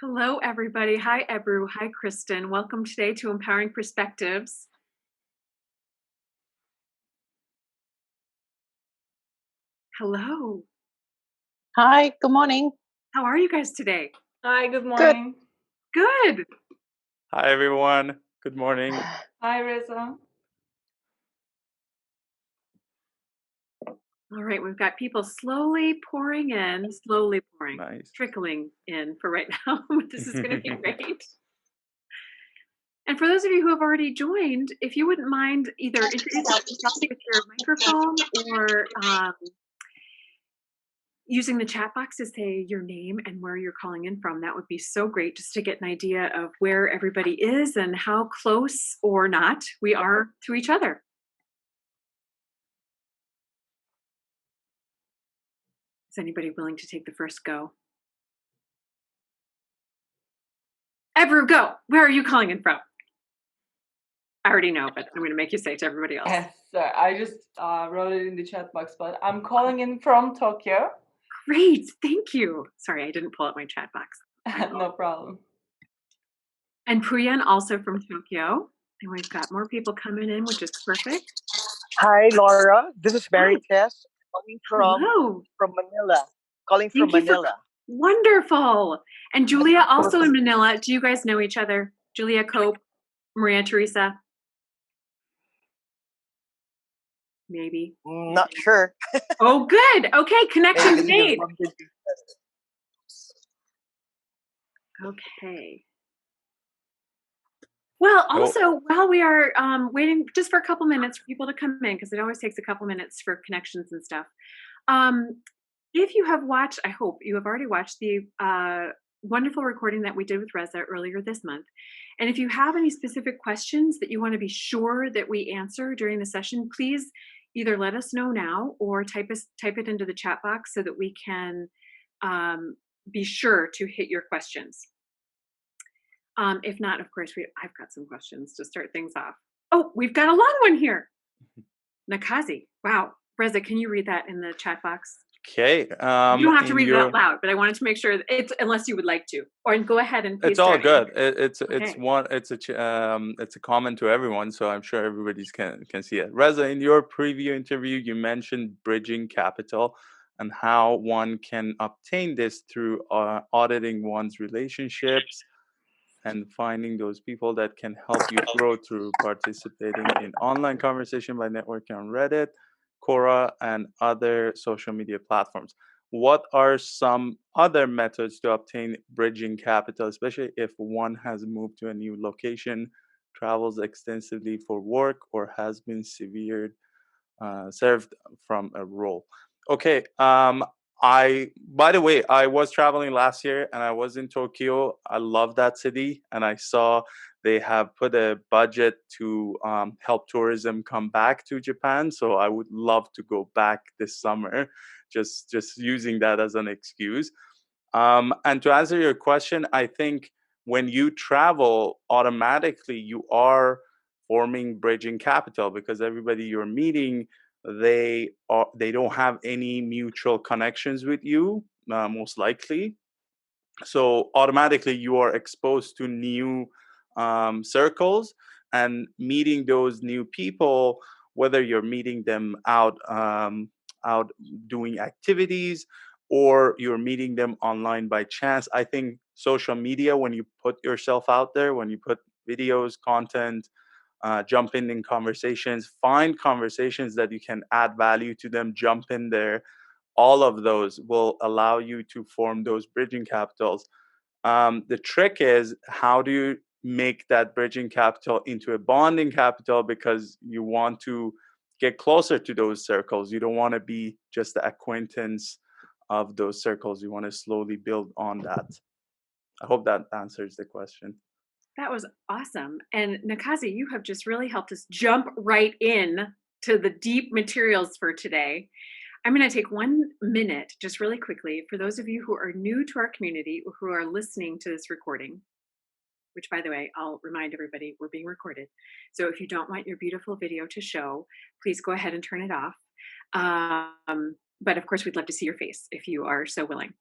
Hello, everybody. Hi, Ebru. Hi, Kristen. Welcome today to Empowering Perspectives. Hello. Hi, good morning. How are you guys today? Hi, good Good. morning. Good. Hi, everyone. Good morning. Hi, Reza. All right, we've got people slowly pouring in, Nice. trickling in for right now. This is going to be great. And for those of you who have already joined, if you wouldn't mind either introducing yourself with your microphone or using the chat box to say your name and where you're calling in from, that would be so great, just to get an idea of where everybody is and how close or not we are to each other. Is anybody willing to take the first go? Ebru, go. Where are you calling in from? I already know, but I'm going to make you say it to everybody else. Yes, sir. I just wrote it in the chat box, but I'm calling in from Tokyo. Great. Thank you. Sorry, I didn't pull up my chat box. No problem. And Puyan also from Tokyo. And we've got more people coming in, which is perfect. Hi, Laura. This is Mary Hi. Tess calling from Manila. Thank you. Wonderful. And Julia also in Manila. Do you guys know each other? Julia Cope, Maria Teresa? Maybe. Not sure. Oh, good. Okay, connection made. Okay. Well, also, while we are waiting just for a couple minutes for people to come in, because it always takes a couple minutes for connections and stuff. If you have watched, I hope you have already watched the wonderful recording that we did with Reza earlier this month. And if you have any specific questions that you want to be sure that we answer during the session, please either let us know now or type it into the chat box so that we can be sure to hit your questions. If not, of course, I've got some questions to start things off. Oh, we've got a long one here. Nakazi. Wow. Reza, can you read that in the chat box? Okay. You don't have to read it out loud, but I wanted to make sure that it's, unless you would like to, or go ahead and please. It's all good. It's Okay. a comment to everyone, so I'm sure everybody can see it. Reza, in your preview interview, you mentioned bridging capital and how one can obtain this through auditing one's relationships and finding those people that can help you grow through participating in online conversation by networking on Reddit, Quora, and other social media platforms. What are some other methods to obtain bridging capital, especially if one has moved to a new location, travels extensively for work, or has been served from a role? Okay. By the way, I was traveling last year and I was in Tokyo. I love that city, and I saw they have put a budget to help tourism come back to Japan. So I would love to go back this summer, just using that as an excuse. And to answer your question, I think when you travel, automatically you are forming bridging capital because everybody you're meeting, they don't have any mutual connections with you, most likely. So automatically you are exposed to new circles, and meeting those new people, whether you're meeting them out doing activities or you're meeting them online by chance. I think social media, when you put yourself out there, when you put videos, content, jump in conversations, find conversations that you can add value to them, jump in there. All of those will allow you to form those bridging capitals. The trick is, how do you make that bridging capital into a bonding capital? Because you want to get closer to those circles. You don't want to be just the acquaintance of those circles. You want to slowly build on that. I hope that answers the question. That was awesome. And Nakazi, you have just really helped us jump right in to the deep materials for today. I'm going to take 1 minute, just really quickly, for those of you who are new to our community or who are listening to this recording, which, by the way, I'll remind everybody, we're being recorded. So if you don't want your beautiful video to show, please go ahead and turn it off. but of course, we'd love to see your face if you are so willing.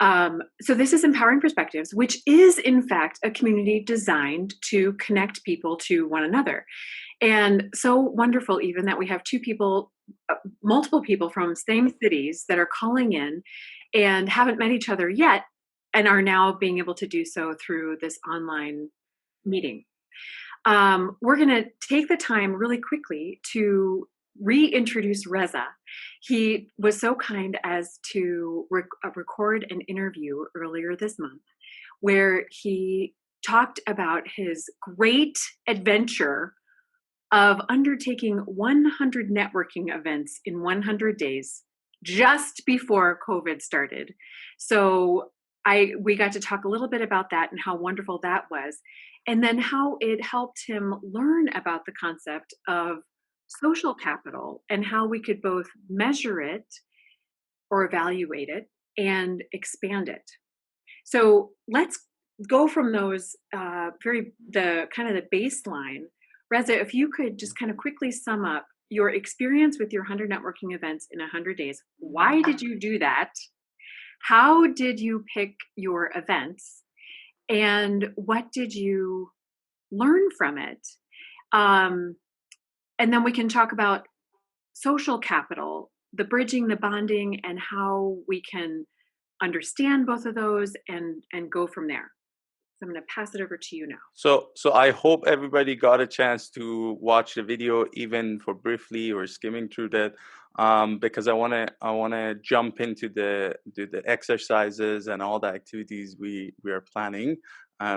So this is Empowering Perspectives, which is in fact a community designed to connect people to one another. And so wonderful, even that we have two people, multiple people from same cities that are calling in and haven't met each other yet and are now being able to do so through this online meeting. We're going to take the time really quickly to reintroduce Reza. He was so kind as to record an interview earlier this month where he talked about his great adventure of undertaking 100 networking events in 100 days just before COVID started. So we got to talk a little bit about that and how wonderful that was, and then how it helped him learn about the concept of social capital and how we could both measure it or evaluate it and expand it. So let's go from those the baseline. Reza, if you could just kind of quickly sum up your experience with your 100 networking events in 100 days. Why did you do that? How did you pick your events? And what did you learn from it? And then we can talk about social capital, the bridging, the bonding, and how we can understand both of those and go from there. So I'm going to pass it over to you now. So I hope everybody got a chance to watch the video, even for briefly or skimming through that, because I wanna jump into the exercises and all the activities we are planning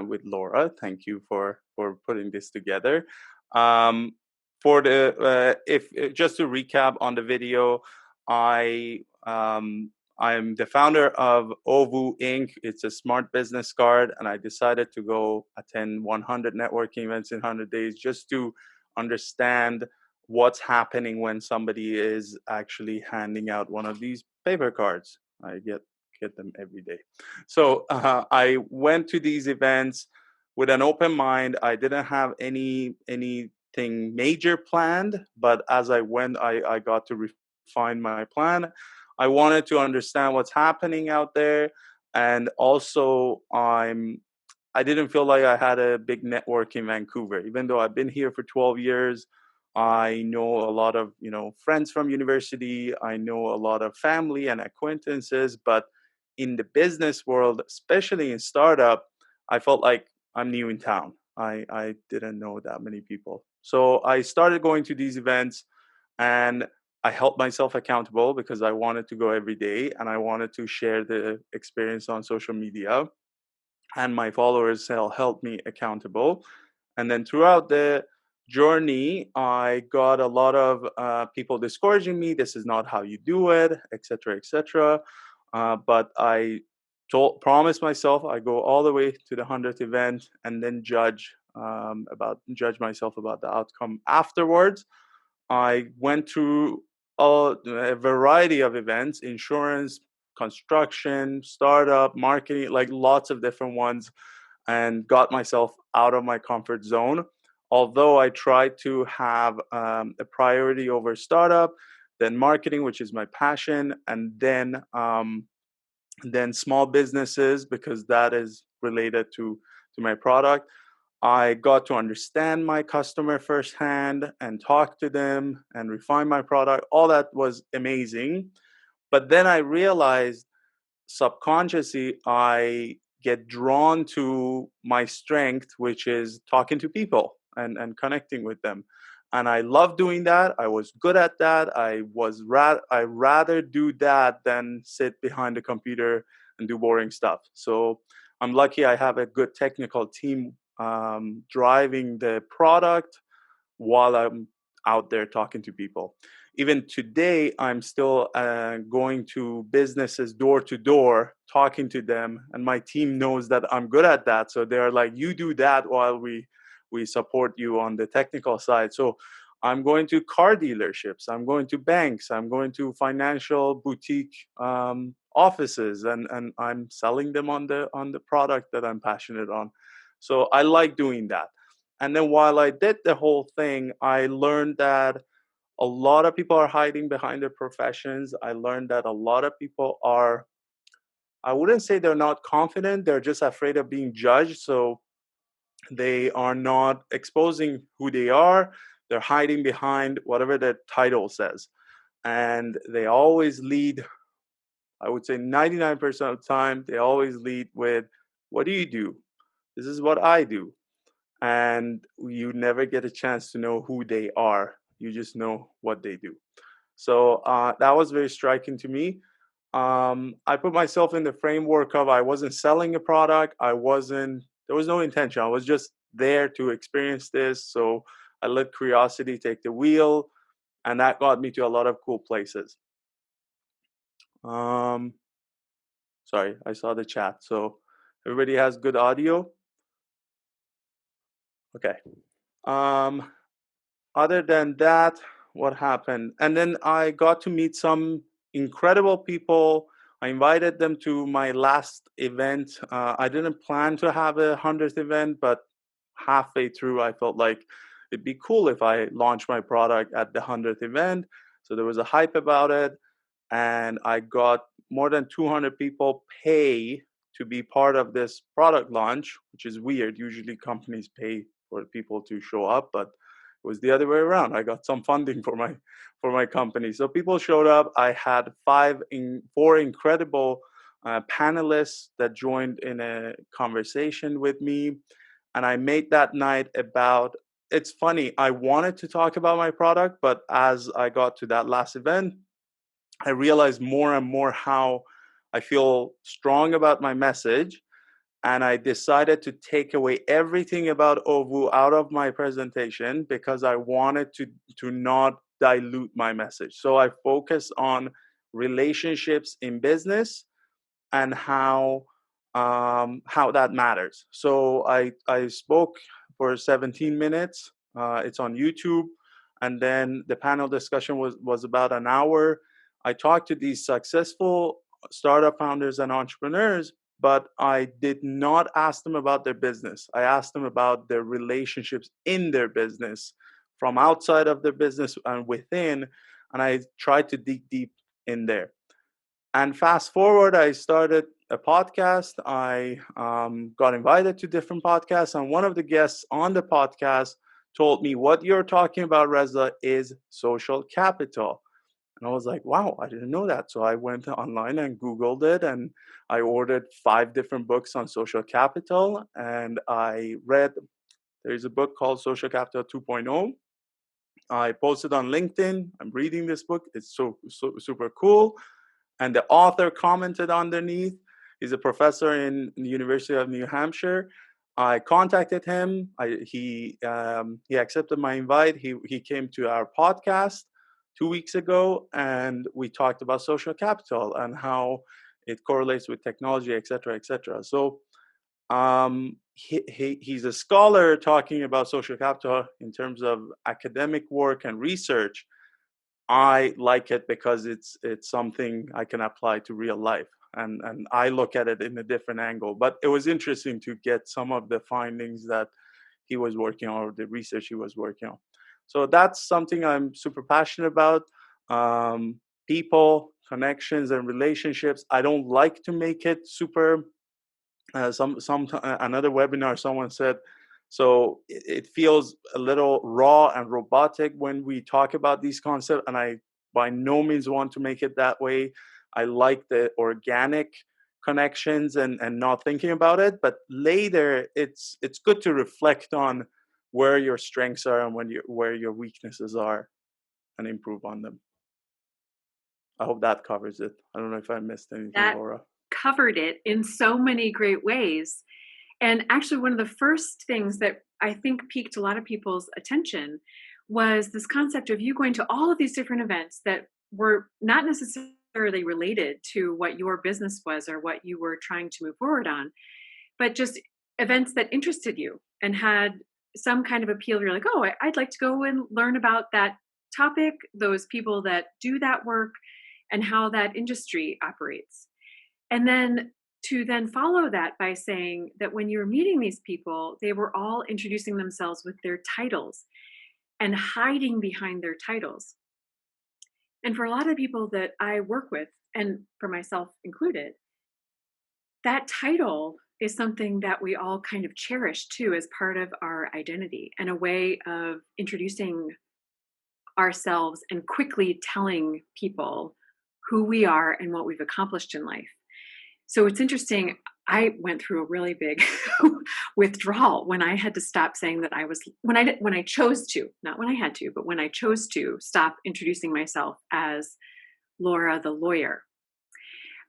with Laura. Thank you for putting this together. For the if just to recap on the video, I'm the founder of OVU Inc. It's a smart business card, and I decided to go attend 100 networking events in 100 days just to understand what's happening when somebody is actually handing out one of these paper cards. I get them every day. So I went to these events with an open mind. I didn't have anything major planned, but as I went, I got to refine my plan. I wanted to understand what's happening out there, and also I didn't feel like I had a big network in Vancouver. Even though I've been here for 12 years, I know a lot of friends from university. I know a lot of family and acquaintances, but in the business world, especially in startup, I felt like I'm new in town. I didn't know that many people, so I started going to these events, and I held myself accountable because I wanted to go every day and I wanted to share the experience on social media. And my followers held me accountable. And then throughout the journey, I got a lot of people discouraging me. This is not how you do it, etc., etc. But I promised myself I go all the way to the 100th event and then judge myself about the outcome afterwards. I went through a variety of events: insurance, construction, startup, marketing, like lots of different ones, and got myself out of my comfort zone. Although I tried to have a priority over startup, then marketing, which is my passion, and then small businesses, because that is related to my product. I got to understand my customer firsthand and talk to them and refine my product. All that was amazing. But then I realized subconsciously I get drawn to my strength, which is talking to people and connecting with them. And I love doing that. I was good at that. I rather do that than sit behind the computer and do boring stuff. So I'm lucky I have a good technical team driving the product while I'm out there talking to people. Even today, I'm still going to businesses door to door, talking to them, and my team knows that I'm good at that. So they're like, "You do that while we support you on the technical side." So I'm going to car dealerships, I'm going to banks, I'm going to financial boutique offices, and I'm selling them on the product that I'm passionate on. So I like doing that. And then while I did the whole thing, I learned that a lot of people are hiding behind their professions. I learned that a lot of people are, I wouldn't say they're not confident, they're just afraid of being judged. So they are not exposing who they are. They're hiding behind whatever their title says. And they always lead, I would say 99% of the time, they always lead with, what do you do? This is what I do. And you never get a chance to know who they are. You just know what they do. So that was very striking to me. I put myself in the framework of, I wasn't selling a product. There was no intention. I was just there to experience this. So I let curiosity take the wheel, and that got me to a lot of cool places. Sorry, I saw the chat. So everybody has good audio? Okay. Other than that, what happened? And then I got to meet some incredible people. I invited them to my last event. I didn't plan to have a 100th event, but halfway through, I felt like it'd be cool if I launched my product at the 100th event. So there was a hype about it. And I got more than 200 people pay to be part of this product launch, which is weird. Usually companies pay for people to show up, but it was the other way around. I got some funding for my company. So people showed up. I had four incredible panelists that joined in a conversation with me. And I made that night about, it's funny, I wanted to talk about my product, but as I got to that last event, I realized more and more how I feel strong about my message. And I decided to take away everything about OVU out of my presentation because I wanted to not dilute my message. So I focus on relationships in business and how that matters. So I spoke for 17 minutes. It's on YouTube, and then the panel discussion was about an hour. I talked to these successful startup founders and entrepreneurs, but I did not ask them about their business. I asked them about their relationships in their business, from outside of their business and within, and I tried to dig deep in there. And fast forward, I started a podcast. I got invited to different podcasts, and one of the guests on the podcast told me, "What you're talking about, Reza, is social capital." And I was like, wow, I didn't know that. So I went online and Googled it, and I ordered 5 different books on social capital. And I read, there's a book called Social Capital 2.0. I posted on LinkedIn. I'm reading this book. It's so super cool. And the author commented underneath. He's a professor in the University of New Hampshire. I contacted him. He accepted my invite. He came to our podcast 2 weeks ago, and we talked about social capital and how it correlates with technology, et cetera, et cetera. So he's a scholar talking about social capital in terms of academic work and research. I like it because it's something I can apply to real life, and I look at it in a different angle. But it was interesting to get some of the findings that he was working on, or the research he was working on. So that's something I'm super passionate about. People, connections, and relationships. I don't like to make it super. Another webinar, someone said, so it feels a little raw and robotic when we talk about these concepts, and I by no means want to make it that way. I like the organic connections and not thinking about it, but later it's good to reflect on where your strengths are and where your weaknesses are and improve on them. I hope that covers it. I don't know if I missed anything, That Laura. Covered it in so many great ways. And actually, one of the first things that I think piqued a lot of people's attention was this concept of you going to all of these different events that were not necessarily related to what your business was or what you were trying to move forward on, but just events that interested you and had some kind of appeal. You're like, oh, I'd like to go and learn about that topic, those people that do that work, and how that industry operates. And then to then follow that by saying that when you're meeting these people, they were all introducing themselves with their titles and hiding behind their titles. And for a lot of people that I work with, and for myself included, that title is something that we all kind of cherish too as part of our identity and a way of introducing ourselves and quickly telling people who we are and what we've accomplished in life. So it's interesting. I went through a really big withdrawal when I had to stop saying that I was when I chose to, not when I had to, but when I chose to stop introducing myself as Laura the lawyer,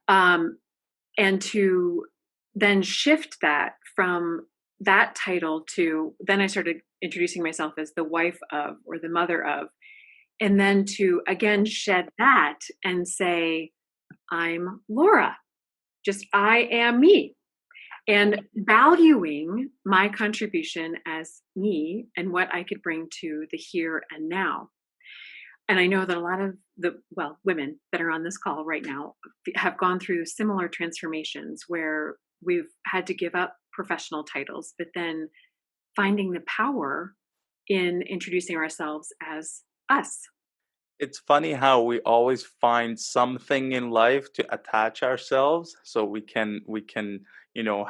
um, and to then shift that from that title to then I started introducing myself as the wife of or the mother of, and then to again shed that and say I'm Laura, just I am me, and valuing my contribution as me and what I could bring to the here and now. And I know that a lot of women that are on this call right now have gone through similar transformations where we've had to give up professional titles, but then finding the power in introducing ourselves as us. It's funny how we always find something in life to attach ourselves so we can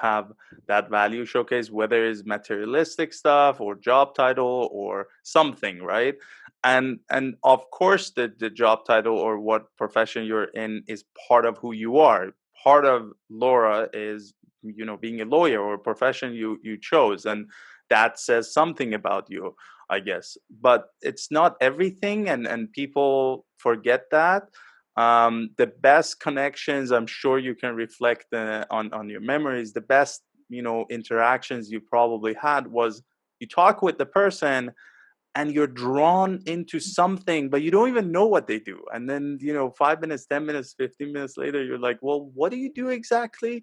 have that value showcase, whether it's materialistic stuff or job title or something, right? And of course the job title or what profession you're in is part of who you are. Part of Laura is being a lawyer or a profession you chose, and that says something about you, I guess. But it's not everything, and people forget that. The best connections, I'm sure you can reflect on your memories. The best, interactions you probably had was you talk with the person and you're drawn into something, but you don't even know what they do. And then, 5 minutes, 10 minutes, 15 minutes later, you're like, well, what do you do exactly?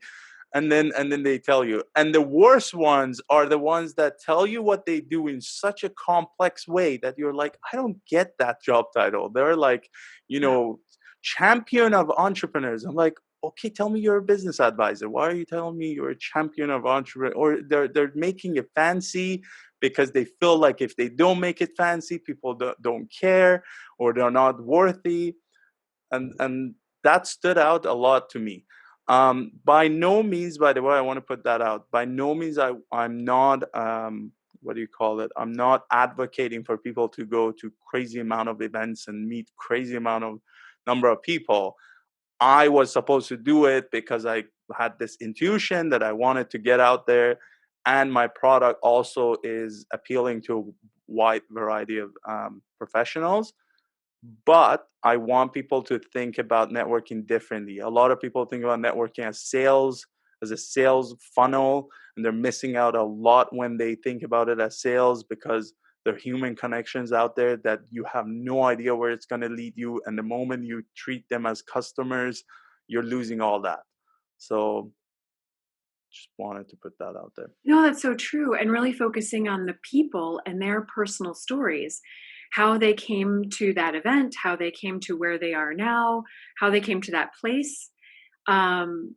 And then they tell you. And the worst ones are the ones that tell you what they do in such a complex way that you're like, I don't get that job title. They're like, champion of entrepreneurs. I'm like, okay, tell me you're a business advisor. Why are you telling me you're a champion of entrepreneur? Or they're making it fancy because they feel like if they don't make it fancy, people don't care or they're not worthy. And that stood out a lot to me. By no means, by the way, I want to put that out. By no means, I'm not. What do you call it? I'm not advocating for people to go to crazy amount of events and meet crazy amount of number of people. I was supposed to do it because I had this intuition that I wanted to get out there, and my product also is appealing to a wide variety of professionals. But I want people to think about networking differently. A lot of people think about networking as sales, as a sales funnel, and they're missing out a lot when they think about it as sales because there are human connections out there that you have no idea where it's going to lead you. And the moment you treat them as customers, you're losing all that. So just wanted to put that out there. No, that's so true. And really focusing on the people and their personal stories, how they came to that event, how they came to where they are now, how they came to that place, um,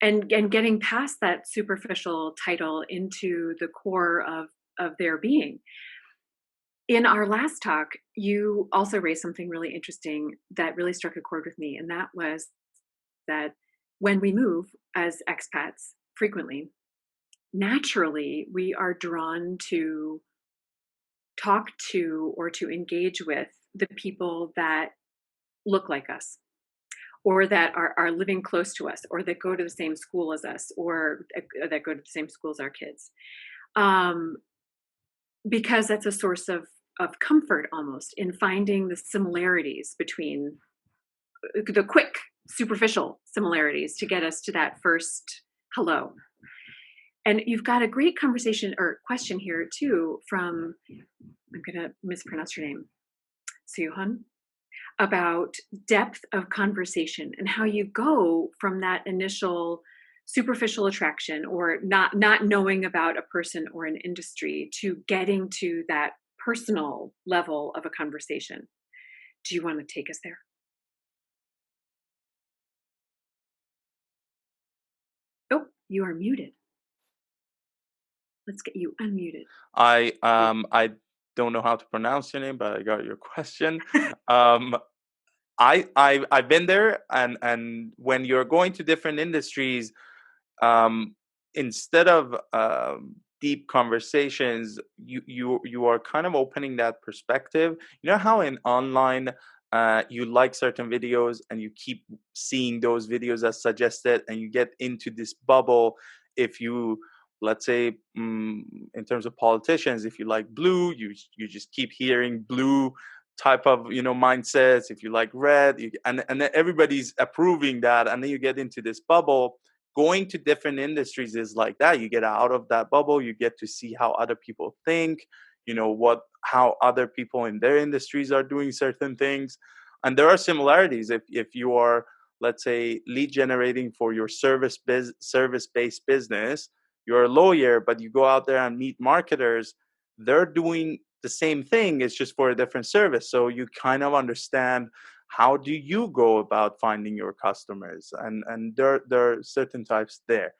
and getting past that superficial title into the core of their being. In our last talk, you also raised something really interesting that really struck a chord with me, and that was that when we move as expats frequently, naturally we are drawn to talk to or to engage with the people that look like us or that are living close to us or that go to the same school as us or that go to the same school as our kids, um, because that's a source of comfort almost in finding the similarities between the quick superficial similarities to get us to that first hello. And you've got a great conversation or question here too from, I'm going to mispronounce your name, Suhan, about depth of conversation and how you go from that initial superficial attraction or not knowing about a person or an industry to getting to that personal level of a conversation. Do you want to take us there? Oh, you are muted. Let's get you unmuted. I don't know how to pronounce your name, but I got your question. Um, I've been there, and when you're going to different industries, um, instead of deep conversations, you are kind of opening that perspective. You know how in online you like certain videos and you keep seeing those videos as suggested, and you get into this bubble. If you, let's say, in terms of politicians, if you like blue, you just keep hearing blue type of mindsets. If you like red, and then everybody's approving that, and then you get into this bubble. Going to different industries is like that. You get out of that bubble, you get to see how other people think, how other people in their industries are doing certain things. And there are similarities. If you are, let's say, lead generating for your service-based business, you're a lawyer, but you go out there and meet marketers, they're doing the same thing, it's just for a different service. So you kind of understand how do you go about finding your customers, and there are certain types there.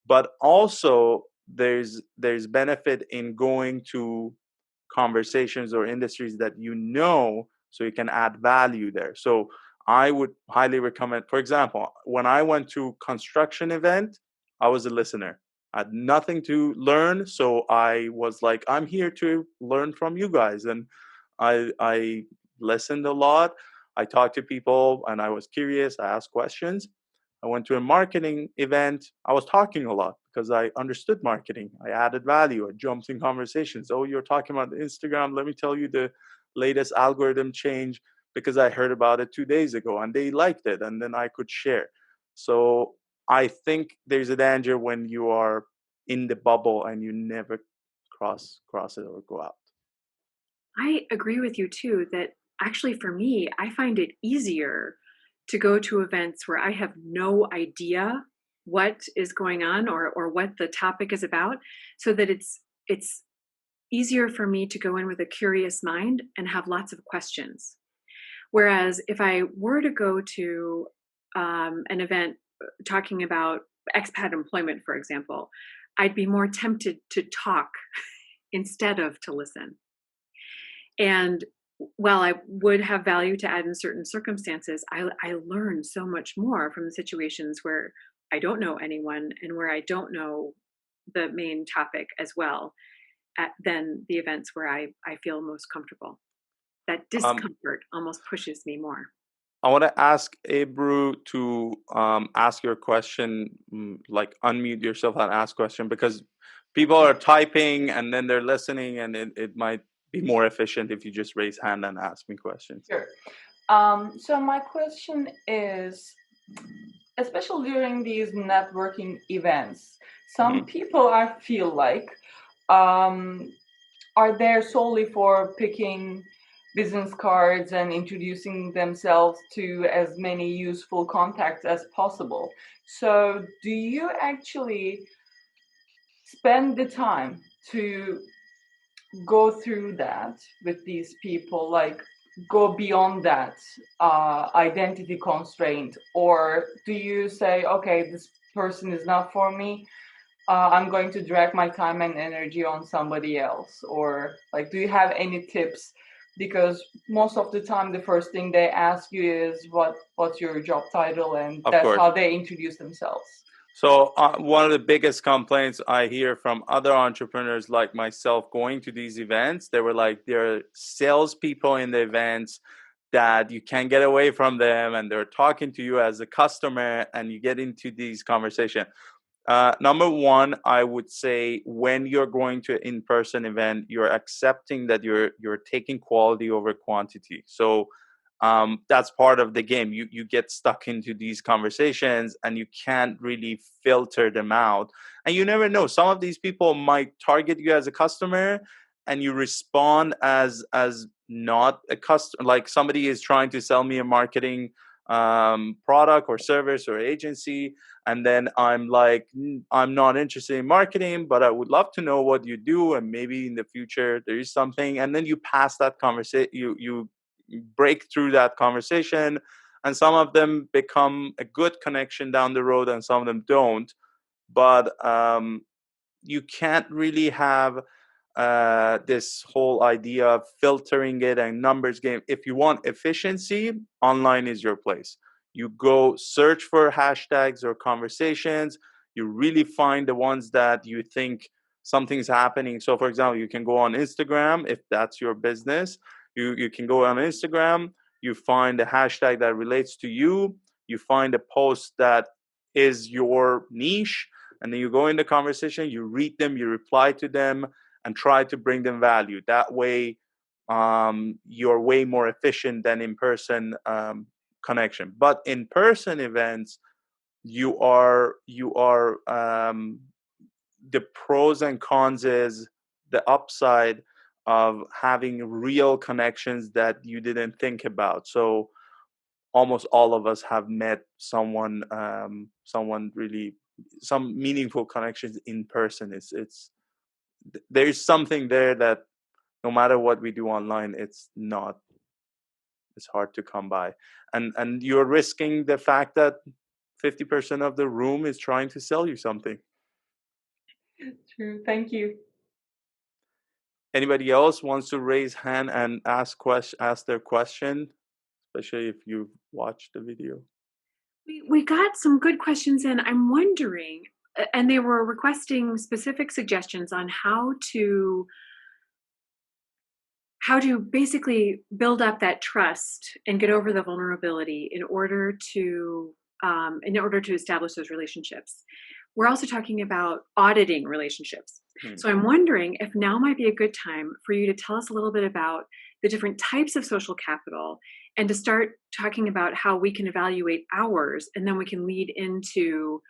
But also there's benefit in going to conversations or industries that so you can add value there. So I would highly recommend, for example, when I went to construction event, I was a listener. I had nothing to learn, so I was like, I'm here to learn from you guys. And I listened a lot. I talked to people and I was curious. I asked questions. I went to a marketing event. I was talking a lot because I understood marketing. I added value. I jumped in conversations. Oh, you're talking about Instagram. Let me tell you the latest algorithm change because I heard about it 2 days ago and they liked it. And then I could share. So I think there's a danger when you are in the bubble and you never cross it or go out. I agree with you too that actually for me, I find it easier to go to events where I have no idea what is going on or what the topic is about, so that it's easier for me to go in with a curious mind and have lots of questions. Whereas if I were to go to an event talking about expat employment, for example, I'd be more tempted to talk instead of to listen. And while I would have value to add in certain circumstances, I learn so much more from the situations where I don't know anyone and where I don't know the main topic as well than the events where I feel most comfortable. That Um, discomfort almost pushes me more. I want to ask Abru to ask your question, like unmute yourself and ask question, because people are typing and then they're listening, and it might be more efficient if you just raise hand and ask me questions. Sure. So my question is, especially during these networking events, some people I feel like are there solely for picking business cards and introducing themselves to as many useful contacts as possible. So do you actually spend the time to go through that with these people, like go beyond that identity constraint? Or do you say, okay, this person is not for me, I'm going to direct my time and energy on somebody else? Or like, do you have any tips? Because most of the time, the first thing they ask you is what's your job title, and Of that's course. how they introduce themselves. So one of the biggest complaints I hear from other entrepreneurs like myself going to these events, they were like, there are salespeople in the events that you can't get away from them, and they're talking to you as a customer, and you get into these conversations. Number one, I would say when you're going to an in-person event, you're accepting that you're taking quality over quantity. So that's part of the game. You get stuck into these conversations and you can't really filter them out. And you never know. Some of these people might target you as a customer, and you respond as not a customer. Like somebody is trying to sell me a marketing product or service or agency, and then I'm like, I'm not interested in marketing, but I would love to know what you do, and maybe in the future there is something. And then you pass that conversation, you break through that conversation, and some of them become a good connection down the road and some of them don't. But you can't really have this whole idea of filtering it and numbers game. If you want efficiency, online is your place. You go search for hashtags or conversations. You really find the ones that you think something's happening. So, for example, you can go on Instagram if that's your business. You can go on Instagram. You find a hashtag that relates to you. You find a post that is your niche, and then you go in the conversation. You read them. You reply to them and try to bring them value. That way, you're way more efficient than in-person connection. But in-person events, you are the pros and cons is the upside of having real connections that you didn't think about. So almost all of us have met someone really, some meaningful connections in person. It's there's something there that no matter what we do online, it's hard to come by. And you're risking the fact that 50% of the room is trying to sell you something. True. Thank you. Anybody else wants to raise hand and ask their question, especially if you've watched the video? We got some good questions in. I'm wondering, and they were requesting specific suggestions on how to basically build up that trust and get over the vulnerability in order to establish those relationships. We're also talking about auditing relationships. So I'm wondering if now might be a good time for you to tell us a little bit about the different types of social capital and to start talking about how we can evaluate ours, and then we can lead into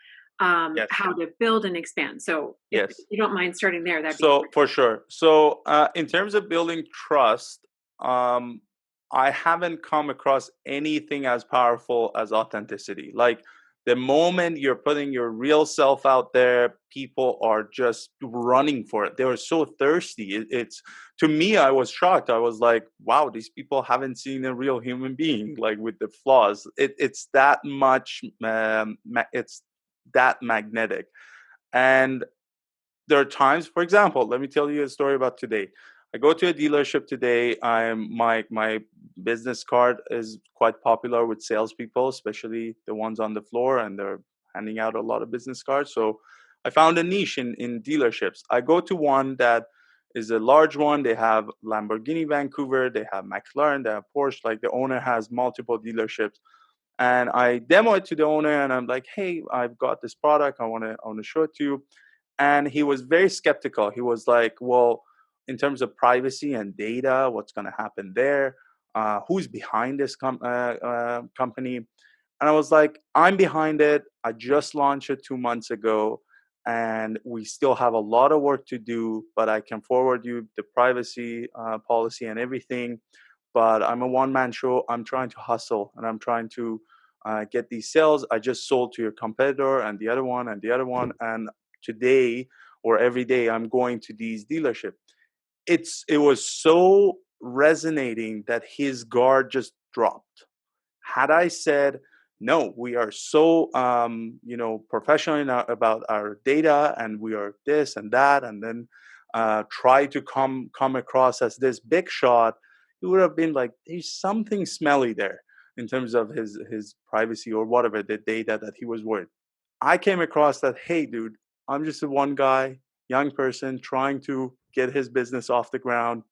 Yes. how to build and expand. So if Yes. you don't mind starting there, that'd be So great. for sure. So in terms of building trust, I haven't come across anything as powerful as authenticity. Like the moment you're putting your real self out there, people are just running for it. They are so thirsty. It's to me, I was shocked. I was like, wow, these people haven't seen a real human being, like with the flaws. It's that much. It's that magnetic. And there are times, for example, let me tell you a story about today. I go to a dealership today. My business card is quite popular with salespeople, especially the ones on the floor, and they're handing out a lot of business cards. So I found a niche in dealerships. I go to one that is a large one. They have Lamborghini Vancouver, they have McLaren, they have Porsche. Like the owner has multiple dealerships, and I demo it to the owner, and I'm like, "Hey, I've got this product. I want to show it to you." And he was very skeptical. He was like, well, in terms of privacy and data, what's going to happen there? Who's behind this company? And I was like, I'm behind it. I just launched it 2 months ago, and we still have a lot of work to do, but I can forward you the privacy policy and everything. But I'm a one-man show. I'm trying to hustle, and I'm trying to get these sales. I just sold to your competitor and the other one and the other one. And today or every day I'm going to these dealerships. It was so resonating that his guard just dropped. Had I said, no, we are so professional about our data, and we are this and that, and then try to come across as this big shot, he would have been like, there's something smelly there in terms of his privacy or whatever, the data that he was worried. I came across that, hey, dude, I'm just a one guy, young person trying to get his business off the ground,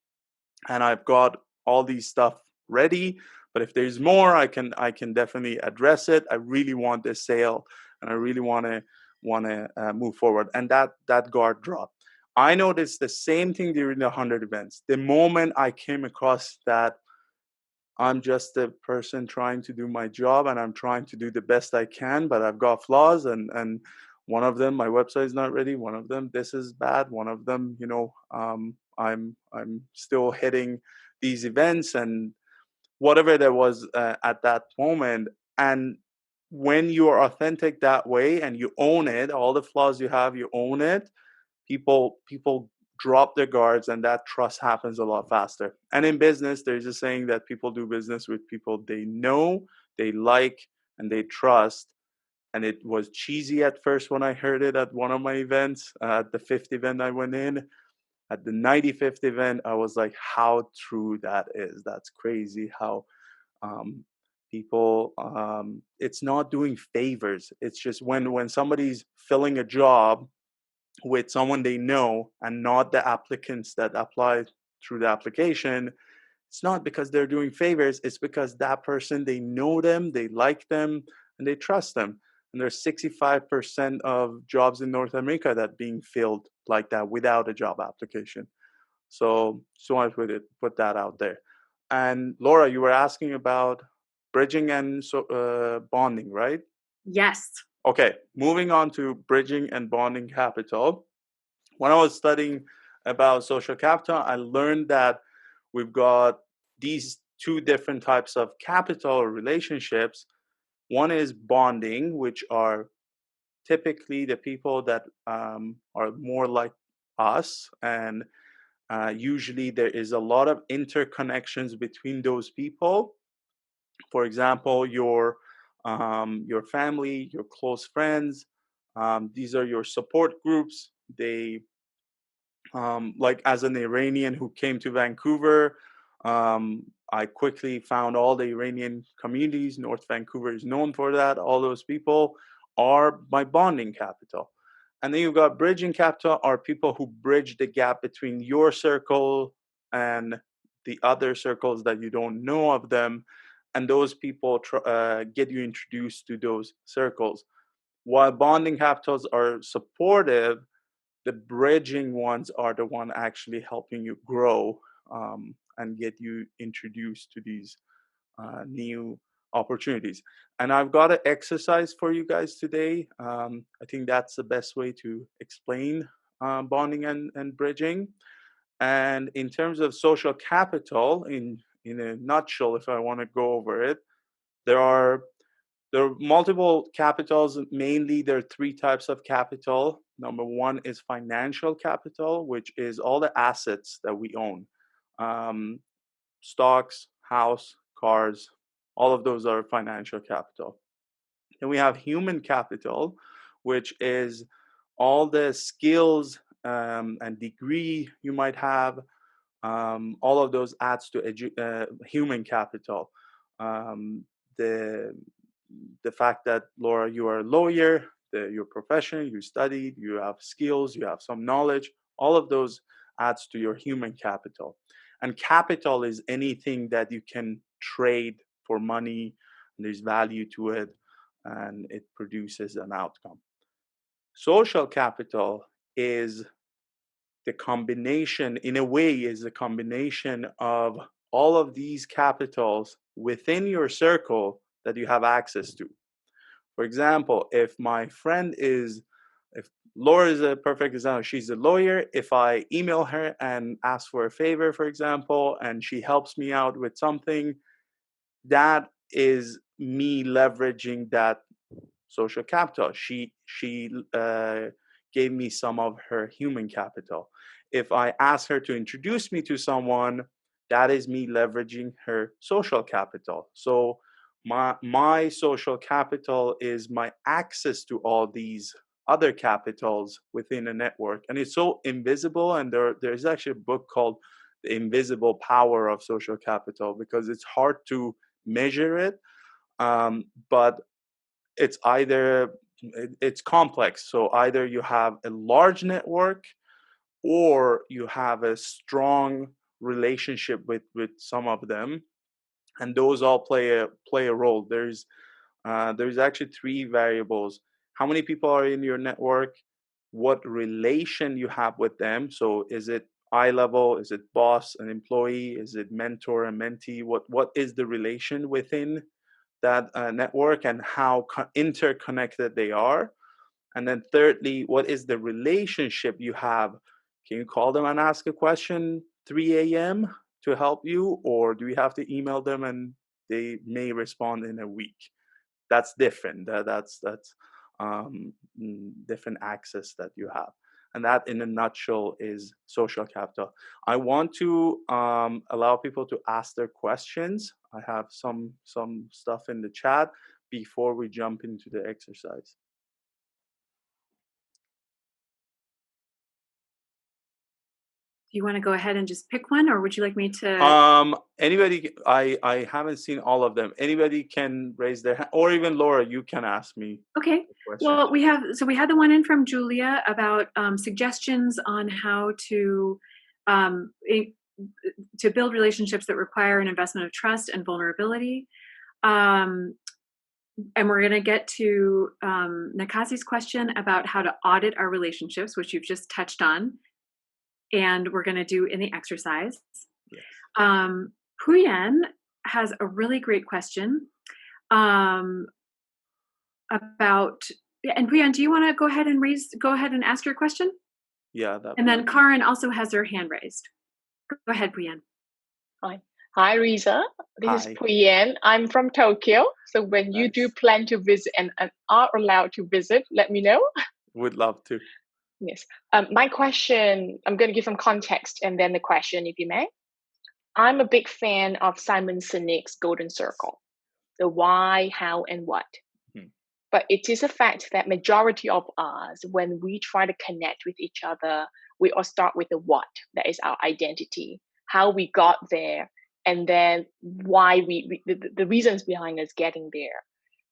and I've got all these stuff ready. But if there's more, I can definitely address it. I really want this sale, and I really want to move forward. And that guard dropped. I noticed the same thing during the 100 events. The moment I came across that I'm just a person trying to do my job, and I'm trying to do the best I can, but I've got flaws, and one of them, my website is not ready. One of them, this is bad. One of them, I'm still hitting these events and whatever there was at that moment. And when you are authentic that way and you own it, all the flaws you have, you own it, people drop their guards, and that trust happens a lot faster. And in business, there's a saying that people do business with people they know, they like, and they trust. And it was cheesy at first when I heard it at one of my events, at the fifth event I went in. at the 95th event, I was like, how true that is. That's crazy how um, people, it's not doing favors. It's just when somebody's filling a job with someone they know and not the applicants that apply through the application, it's not because they're doing favors, it's because that person, they know them, they like them, and they trust them. And there's 65% of jobs in North America that being filled like that without a job application. So just wanted to put that out there. And Laura, you were asking about bridging and bonding, right? Yes. Okay, moving on to bridging and bonding capital. When I was studying about social capital, I learned that we've got these two different types of capital or relationships. One is bonding, which are typically the people that are more like us, and usually there is a lot of interconnections between those people. For example, your family, your close friends. These are your support groups. They like as an Iranian who came to Vancouver, I quickly found all the Iranian communities. North Vancouver is known for that. All those people are my bonding capital. And then you've got bridging capital, are people who bridge the gap between your circle and the other circles that you don't know of them. And those people get you introduced to those circles. While bonding capitals are supportive, the bridging ones are the one actually helping you grow and get you introduced to these new opportunities. And I've got an exercise for you guys today. I think that's the best way to explain bonding and bridging. And in terms of social capital, in a nutshell, if I want to go over it, there are there are multiple capitals. Mainly, there are three types of capital. Number one is financial capital, which is all the assets that we own, um, stocks, house, cars. All of those are financial capital. Then we have human capital, which is all the skills and degree you might have. All of those adds to human capital. Um, the the fact that Laura, you are a lawyer, your profession, you studied, you have skills, you have some knowledge, all of those adds to your human capital. And capital is anything that you can trade for money, and there's value to it, and it produces an outcome. Social capital is the combination, in a way, is a combination of all of these capitals within your circle that you have access to. For example, if Laura is a perfect example, she's a lawyer. If I email her and ask for a favor, for example, and she helps me out with something, that is me leveraging that social capital. She gave me some of her human capital. If I ask her to introduce me to someone, that is me leveraging her social capital. So my social capital is my access to all these other capitals within a network, and it's so invisible. And there's actually a book called The Invisible Power of Social Capital, because it's hard to measure it, but it's complex. So either you have a large network or you have a strong relationship with some of them, and those all play a role. There's actually three variables: how many people are in your network, what relation you have with them. So is it eye level, is it boss and employee, is it mentor and mentee, what is the relation within that network, and how interconnected they are. And then thirdly, what is the relationship you have? Can you call them and ask a question 3 a.m. to help you, or do you have to email them and they may respond in a week? That's different. That's different access that you have. And that, in a nutshell, is social capital. I want to allow people to ask their questions. I have some stuff in the chat before we jump into the exercise. you want to go ahead and just pick one, or would you like me to? Anybody, I haven't seen all of them. Anybody can raise their hand, or even Laura, you can ask me Okay. a question. Well, we had the one in from Julia about suggestions on how to build relationships that require an investment of trust and vulnerability. And we're going to get to Nakasi's question about how to audit our relationships, which you've just touched on, and we're going to do in the exercise. Yes. Puyen has a really great question about, and Puyen, do you want to go ahead and ask your question? Yeah. And then Karen also has her hand raised. Go ahead, Puyen. Hi, Reza. This Hi. is Puyen. I'm from Tokyo. So when you do plan to visit and are allowed to visit, let me know. Would love to. Yes. My question, I'm going to give some context and then the question, if you may. I'm a big fan of Simon Sinek's Golden Circle, the why, how, and what. But it is a fact that majority of us, when we try to connect with each other, we all start with the what. That is our identity, how we got there, and then why the reasons behind us getting there.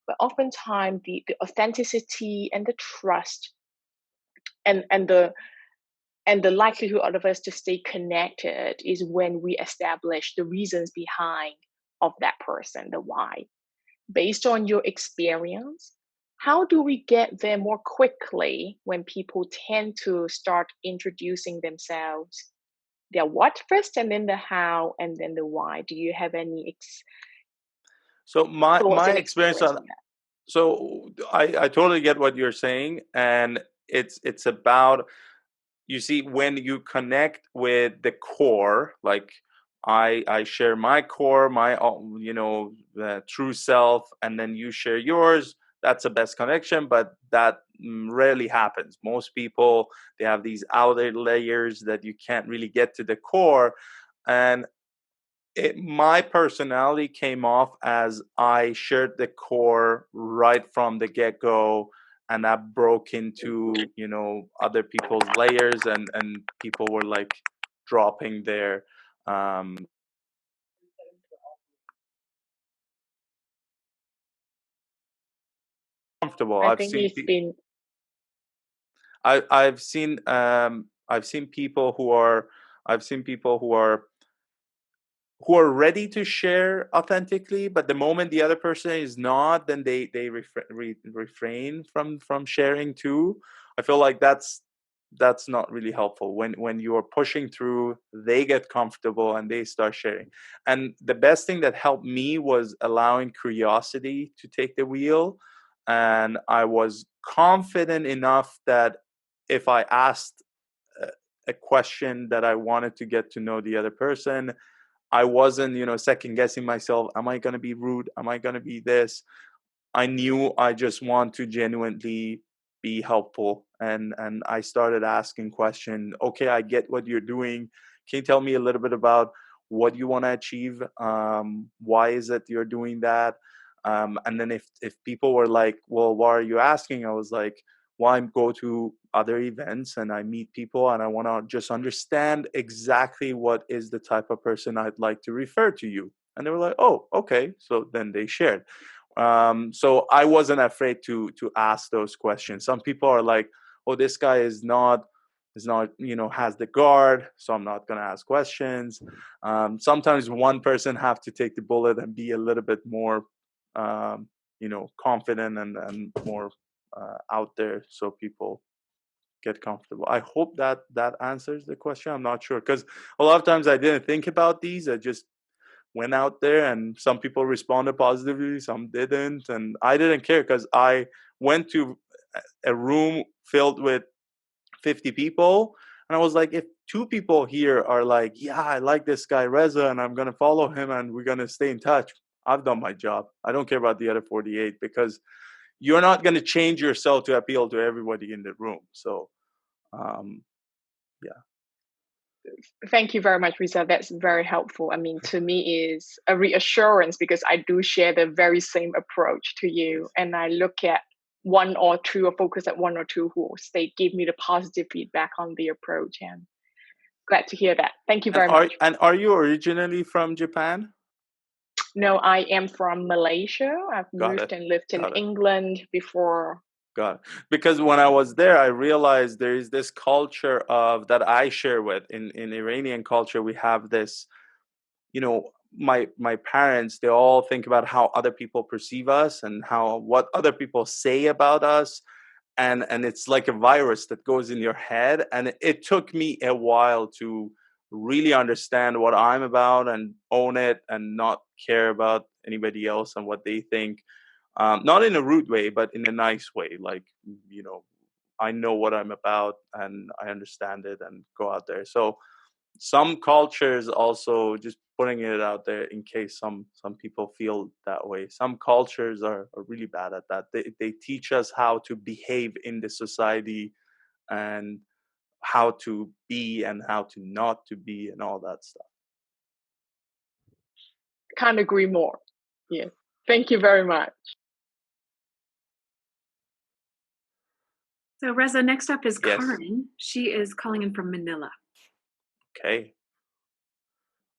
But oftentimes the authenticity and the trust and the likelihood of us to stay connected is when we establish the reasons behind of that person, the why. Based on your experience, how do we get there more quickly when people tend to start introducing themselves, their what first, and then the how, and then the why? Do you have any So my experience on that? so I totally get what you're saying, and it's about, you see, when you connect with the core, like I share my core, my true self, and then you share yours. That's the best connection, but that rarely happens. Most people, they have these outer layers that you can't really get to the core. And my personality came off as I shared the core right from the get-go, and that broke into other people's layers, and people were like dropping their comfortable. I think he's been. I've seen people who are who are ready to share authentically, but the moment the other person is not, then they refrain from sharing too. I feel like that's not really helpful. When you are pushing through, they get comfortable and they start sharing. And the best thing that helped me was allowing curiosity to take the wheel, and I was confident enough that if I asked a question that I wanted to get to know the other person, I wasn't, second guessing myself. Am I going to be rude? Am I going to be this? I knew I just want to genuinely be helpful. And I started asking questions. Okay, I get what you're doing. Can you tell me a little bit about what you want to achieve? Why is it you're doing that? And then if people were like, well, why are you asking? I was like, well, I go to other events and I meet people, and I want to just understand exactly what is the type of person I'd like to refer to you. And they were like, oh, okay. So then they shared. So I wasn't afraid to ask those questions. Some people are like, oh, this guy is not has the guard, so I'm not going to ask questions. Sometimes one person have to take the bullet and be a little bit more confident and more out there, so people get comfortable. I hope that answers the question. I'm not sure, because a lot of times I didn't think about these. I just went out there, and some people responded positively, some didn't, and I didn't care, because I went to a room filled with 50 people, and I was like, if 2 people here are like, yeah, I like this guy Reza and I'm gonna follow him and we're gonna stay in touch, I've done my job. I don't care about the other 48, because you're not going to change yourself to appeal to everybody in the room. So yeah. Thank you very much, Reza. That's very helpful. I mean, to me is a reassurance, because I do share the very same approach to you. And I look at one or two, or focus at one or two who give me the positive feedback on the approach. And Glad to hear that. Thank you And very much. are you originally from Japan? No, I am from Malaysia. I've Got moved it. and lived in Got it. England before. Got it. Because when I was there, I realized there is this culture of that I share with in Iranian culture. We have this, you know, my parents, they all think about how other people perceive us and how what other people say about us, and it's like a virus that goes in your head. And it took me a while to really understand what I'm about and own it and not care about anybody else and what they think, not in a rude way but in a nice way, like, you know, I know what I'm about and I understand it and go out there. So some cultures, also just putting it out there in case some people feel that way, some cultures are really bad at that. They teach us how to behave in the society and how to be and how to not to be and all that stuff. Can't agree more. Yes. Thank you very much. So Reza, next up is Yes. Karen. She is calling in from Manila. Okay.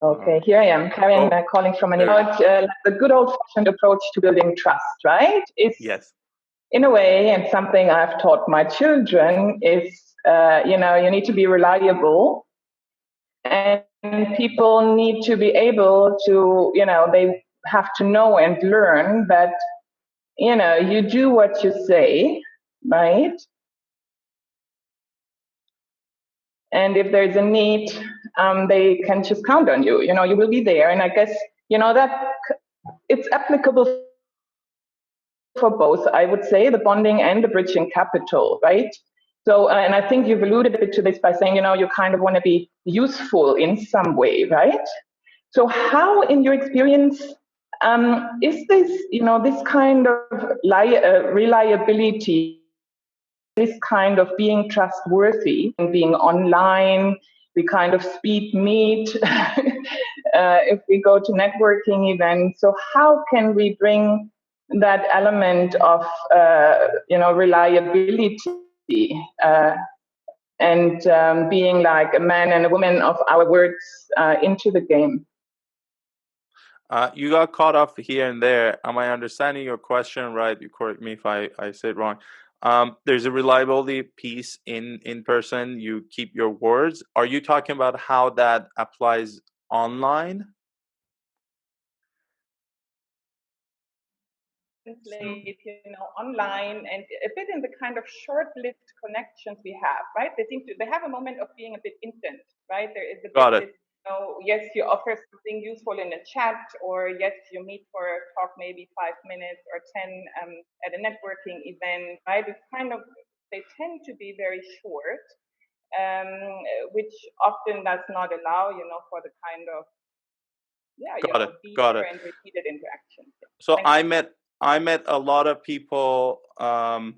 Okay, here I am, Karen, calling from Manila. The good old-fashioned approach to building trust, right? It's Yes. in a way, and something I've taught my children is, you need to be reliable, and people need to be able to, they have to know and learn that, you do what you say, right? And if there's a need, they can just count on you. You will be there. And I guess, that it's applicable for both, I would say, the bonding and the bridging capital, right? So, and I think you've alluded a bit to this by saying, you kind of want to be useful in some way, right? So how, in your experience, is this, this kind of reliability, this kind of being trustworthy and being online, we kind of speed meet if we go to networking events. So how can we bring that element of, reliability and being like a man and a woman of our words into the game? You got caught off here and there. Am I understanding your question right? You correct me if I say it wrong. There's a reliability piece in person. You keep your words. Are you talking about how that applies online? Translate, online, and a bit in the kind of short-lived connections we have, right? They have a moment of being a bit instant, right? There is a bit. Got it. Yes, you offer something useful in a chat, or yes, you meet for a talk, maybe 5 minutes or 10 at a networking event, right? It's kind of, they tend to be very short, which often does not allow, for the kind of, Got it. and repeated interactions. So I met a lot of people. I've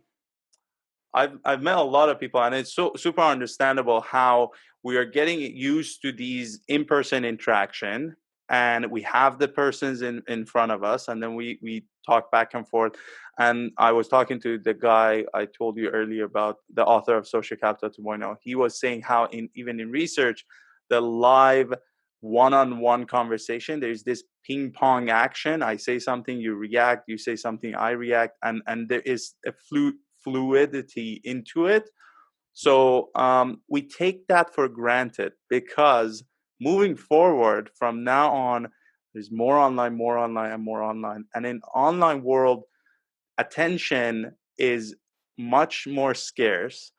met a lot of people, and it's so super understandable how we are getting used to these in-person interaction, and we have the persons in front of us, and then we talk back and forth. And I was talking to the guy I told you earlier about, the author of Social Capital 2.0. He was saying how even in research, the live one-on-one conversation, there's this ping pong action. I say something, you react, you say something, I react, and there is a fluidity into it. So we take that for granted, because moving forward from now on, there's more online, and more online. And in online world, attention is much more scarce,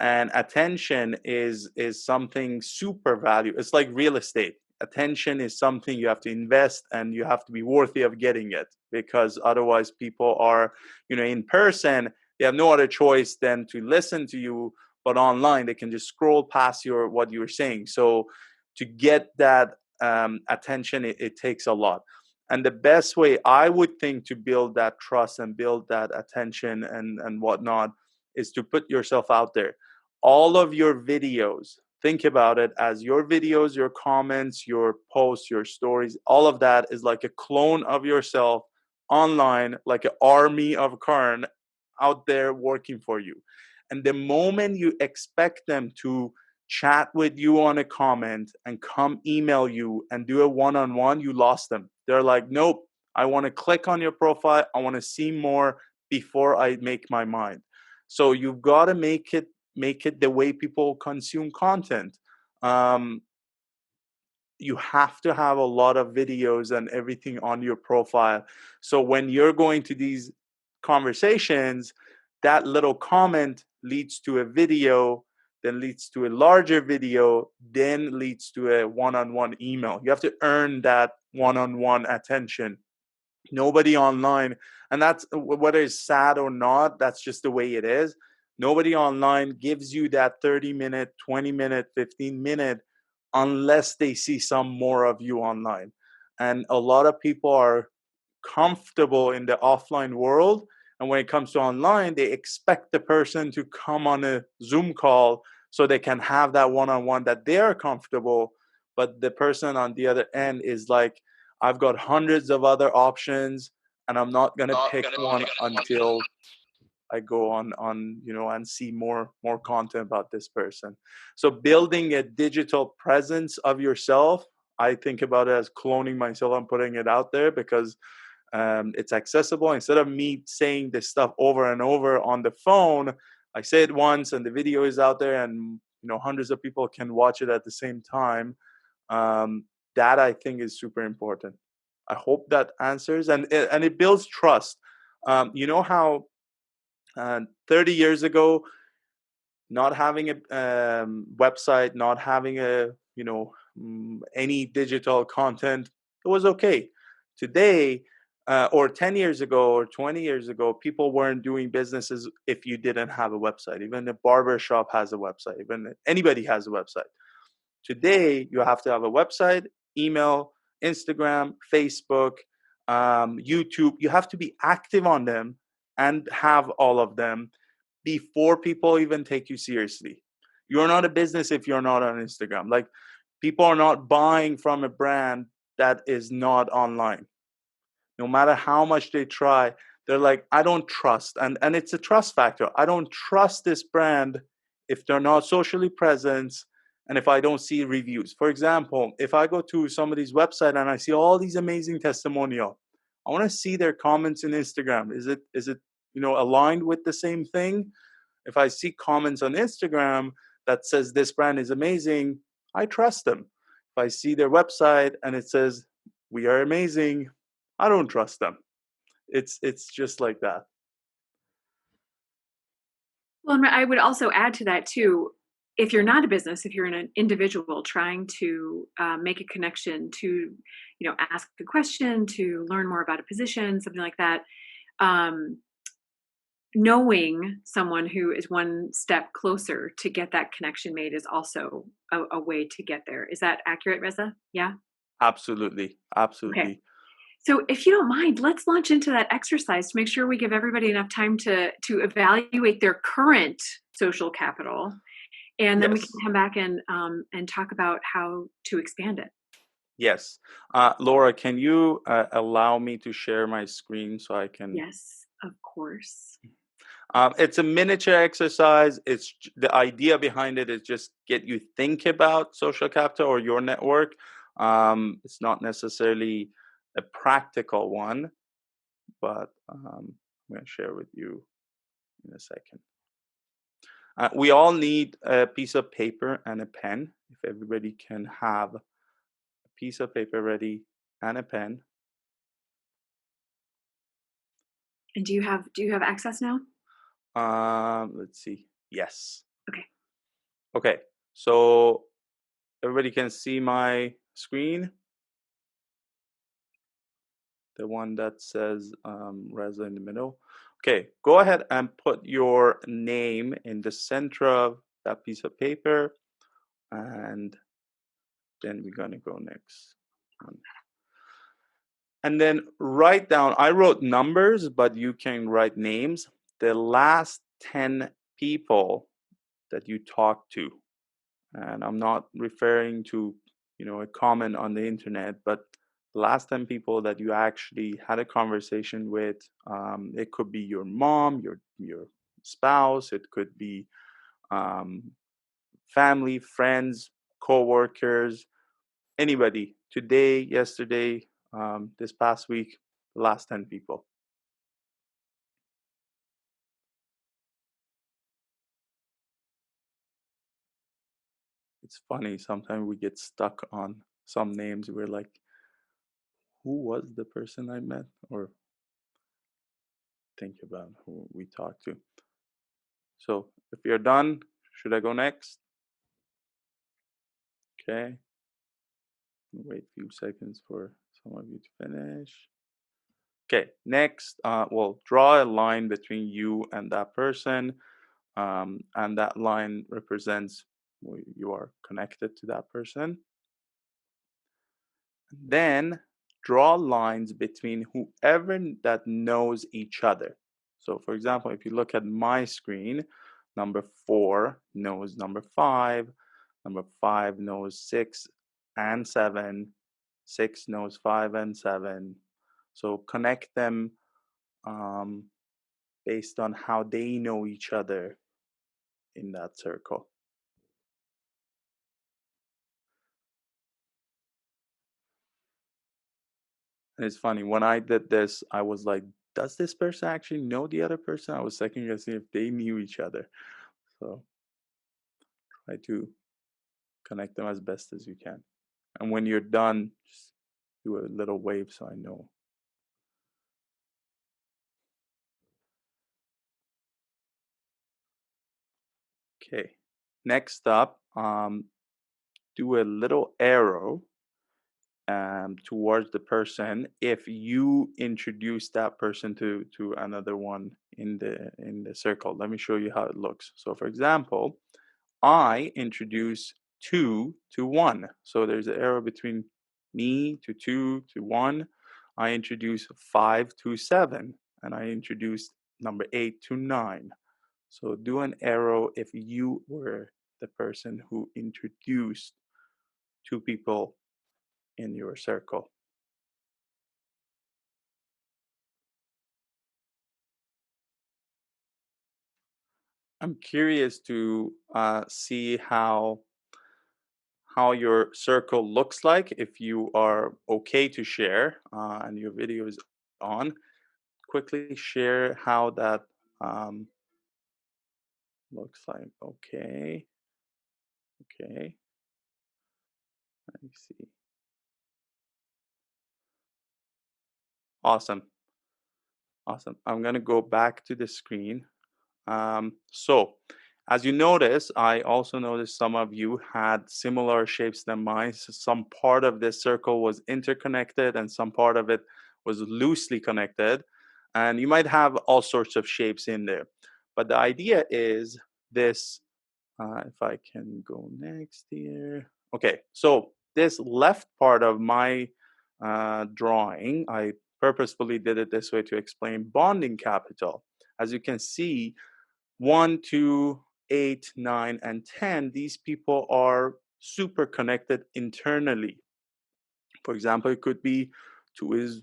and attention is something super valuable. It's like real estate. Attention is something you have to invest, and you have to be worthy of getting it, because otherwise people are, in person, they have no other choice than to listen to you, but online they can just scroll past what you're saying. So to get that attention, it takes a lot. And the best way I would think to build that trust and build that attention and whatnot is to put yourself out there. All of your videos, think about it as your videos, your comments, your posts, your stories, all of that is like a clone of yourself online, like an army of Karen out there working for you. And the moment you expect them to chat with you on a comment and come email you and do a one-on-one, you lost them. They're like, nope, I want to click on your profile. I want to see more before I make my mind. So you've got to make it the way people consume content. You have to have a lot of videos and everything on your profile. So when you're going to these conversations, that little comment leads to a video, then leads to a larger video, then leads to a one-on-one email. You have to earn that one-on-one attention. Nobody online, and that's whether it's sad or not, that's just the way it is. Nobody online gives you that 30-minute, 20-minute, 15-minute unless they see some more of you online. And a lot of people are comfortable in the offline world, and when it comes to online, they expect the person to come on a Zoom call so they can have that one-on-one that they're comfortable. But the person on the other end is like, I've got hundreds of other options and I'm not going to pick one until I go on and see more content about this person. So building a digital presence of yourself, I think about it as cloning myself and putting it out there, because it's accessible. Instead of me saying this stuff over and over on the phone, I say it once and the video is out there, and hundreds of people can watch it at the same time. That I think is super important. I hope that answers, and it builds trust. You know how 30 years ago, not having a website, not having any digital content, it was okay. Today, or 10 years ago or 20 years ago, people weren't doing businesses if you didn't have a website. Even a barber shop has a website. Even anybody has a website. Today, you have to have a website, email, Instagram, Facebook, YouTube. You have to be active on them and have all of them before people even take you seriously. You're not a business if you're not on Instagram. Like, people are not buying from a brand that is not online. No matter how much they try, they're like, I don't trust. And it's a trust factor. I don't trust this brand if they're not socially present and if I don't see reviews. For example, if I go to somebody's website and I see all these amazing testimonials, I want to see their comments in Instagram. Is it aligned with the same thing? If I see comments on Instagram that says this brand is amazing, I trust them. If I see their website and it says we are amazing, I don't trust them. It's just like that. Well, and I would also add to that too. If you're not a business, if you're an individual trying to make a connection, to ask a question, to learn more about a position, something like that, knowing someone who is one step closer to get that connection made is also a way to get there. Is that accurate, Reza? Yeah? Absolutely. Okay. So if you don't mind, let's launch into that exercise to make sure we give everybody enough time to evaluate their current social capital. And then we can come back and talk about how to expand it. Yes. Laura, can you allow me to share my screen so I can? Yes, of course. It's a miniature exercise. It's the idea behind it is just get you think about social capital or your network. It's not necessarily a practical one, but I'm going to share with you in a second. We all need a piece of paper and a pen. If everybody can have a piece of paper ready and a pen. And do you have access now? Let's see. Yes. Okay. Okay. So everybody can see my screen. The one that says Reza in the middle. Okay, go ahead and put your name in the center of that piece of paper, and then we're gonna go next. And then write down, I wrote numbers, but you can write names. The last 10 people that you talked to. And I'm not referring to, a comment on the internet, but the last 10 people that you actually had a conversation with. It could be your mom, your spouse, it could be family, friends, co-workers, anybody. Today, yesterday, this past week, the last 10 people. It's funny, sometimes we get stuck on some names. We're like, who was the person I met? Or think about who we talked to. So if you're done, should I go next? Okay. Wait a few seconds for some of you to finish. Okay, next, well, draw a line between you and that person, and that line represents you are connected to that person. Then draw lines between whoever that knows each other. So for example, if you look at my screen, number 4 knows number 5, number 5 knows 6 and 7, 6 knows 5 and 7. So connect them um, based on how they know each other in that circle. And it's funny, when I did this, I was like, does this person actually know the other person? I was second guessing if they knew each other. So try to connect them as best as you can. And when you're done, just do a little wave so I know. Okay. Next up, do a little arrow towards the person if you introduce that person to another one in the circle. Let me show you how it looks. So for example, I introduce 2 to 1. So there's an arrow between me to 2 to 1. I introduce 5 to 7, and I introduce number 8 to 9. So do an arrow if you were the person who introduced 2 people in your circle. I'm curious to see how your circle looks like. If you are okay to share and your video is on, quickly share how that um, looks like. Okay, okay, let me see. Awesome, awesome. I'm gonna go back to the screen. So, as you notice, I also noticed some of you had similar shapes than mine. So some part of this circle was interconnected and some part of it was loosely connected. And you might have all sorts of shapes in there. But the idea is this, if I can go next here. Okay, so this left part of my drawing, I purposefully did it this way to explain bonding capital. As you can see, 1, 2, 8, 9, and 10, these people are super connected internally. For example, it could be 2 is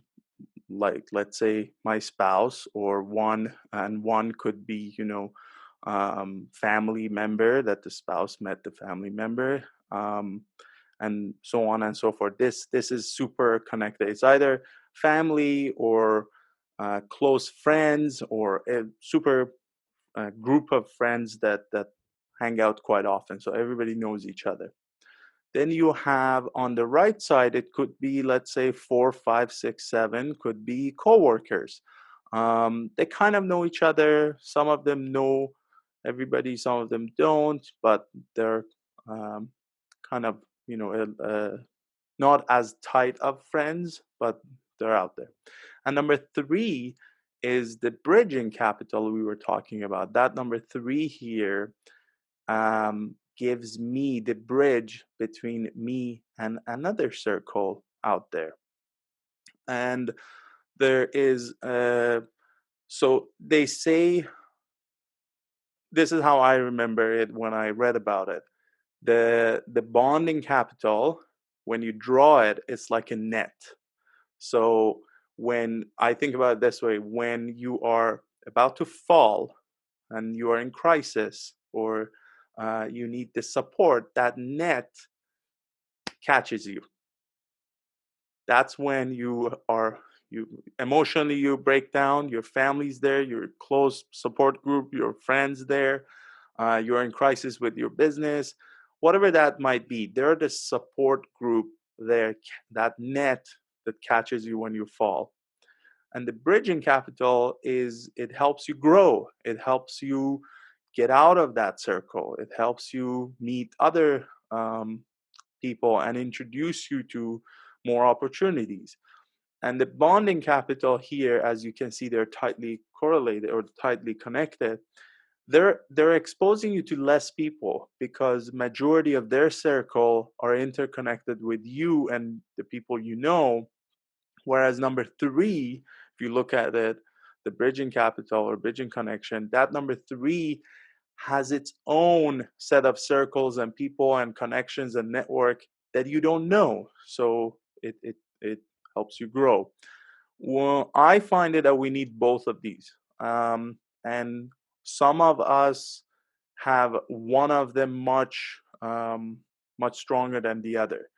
like, let's say, my spouse, or 1 and 1 could be, family member that the spouse met the family member, and so on and so forth. This is super connected. It's either family or close friends or a super group of friends that hang out quite often, so everybody knows each other. Then you have on the right side, it could be, let's say, 4, 5, 6, 7 could be coworkers. They kind of know each other. Some of them know everybody, some of them don't, but they're kind of, not as tight of friends, but they're out there. And number 3 is the bridging capital we were talking about. That number 3 here gives me the bridge between me and another circle out there. And there is, so they say, this is how I remember it when I read about it. The bonding capital, when you draw it, it's like a net. So when I think about it this way, when you are about to fall and you are in crisis, or you need the support. That net catches you. That's when you emotionally you break down. Your family's there, your close support group, your friends there. You're in crisis with your business, whatever that might be. They're the support group there, that net that catches you when you fall. And the bridging capital is, it helps you grow. It helps you get out of that circle. It helps you meet other people and introduce you to more opportunities. And the bonding capital here, as you can see, they're tightly correlated or tightly connected. They're exposing you to less people because majority of their circle are interconnected with you and the people you know. Whereas number three, if you look at it, the bridging capital or bridging connection, that number three has its own set of circles and people and connections and network that you don't know. So it helps you grow. Well, I find it that we need both of these. And some of us have one of them much stronger than the other.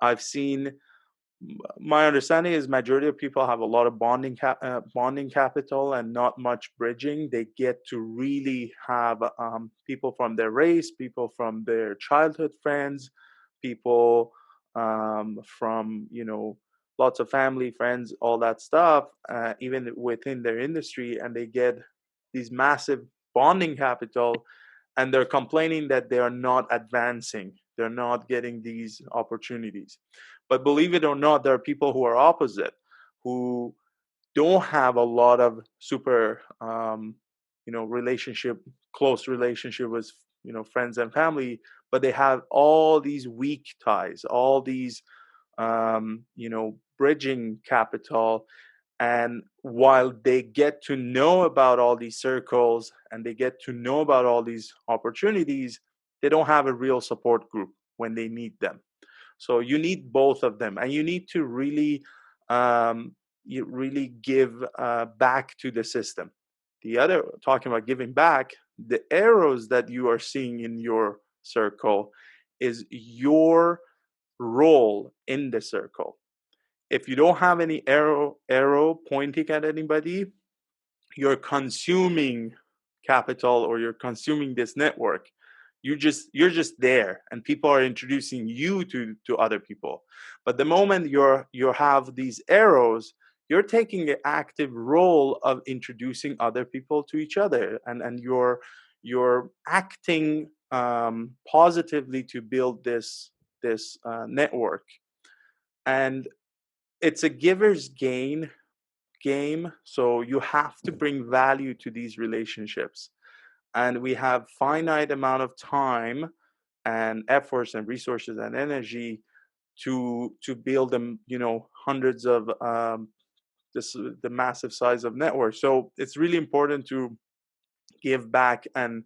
I've seen, my understanding is majority of people have a lot of bonding capital and not much bridging. They get to really have people from their race, people from their childhood friends, people from lots of family, friends, all that stuff, even within their industry, and they get these massive bonding capital, and they're complaining that they are not advancing, they're not getting these opportunities. But believe it or not, there are people who are opposite, who don't have a lot of super, close relationship with, friends and family, but they have all these weak ties, all these, bridging capital. And while they get to know about all these circles and they get to know about all these opportunities, they don't have a real support group when they need them. So you need both of them, and you need to really, you really give back to the system. The other, talking about giving back, the arrows that you are seeing in your circle is your role in the circle. If you don't have any arrow pointing at anybody, you're consuming capital or you're consuming this network. You're just there, and people are introducing you to other people. But the moment you have these arrows, you're taking an active role of introducing other people to each other, and you're acting positively to build this network. And it's a giver's gain game, so you have to bring value to these relationships, and we have finite amount of time and efforts and resources and energy to build them, hundreds of the massive size of networks. So it's really important to give back and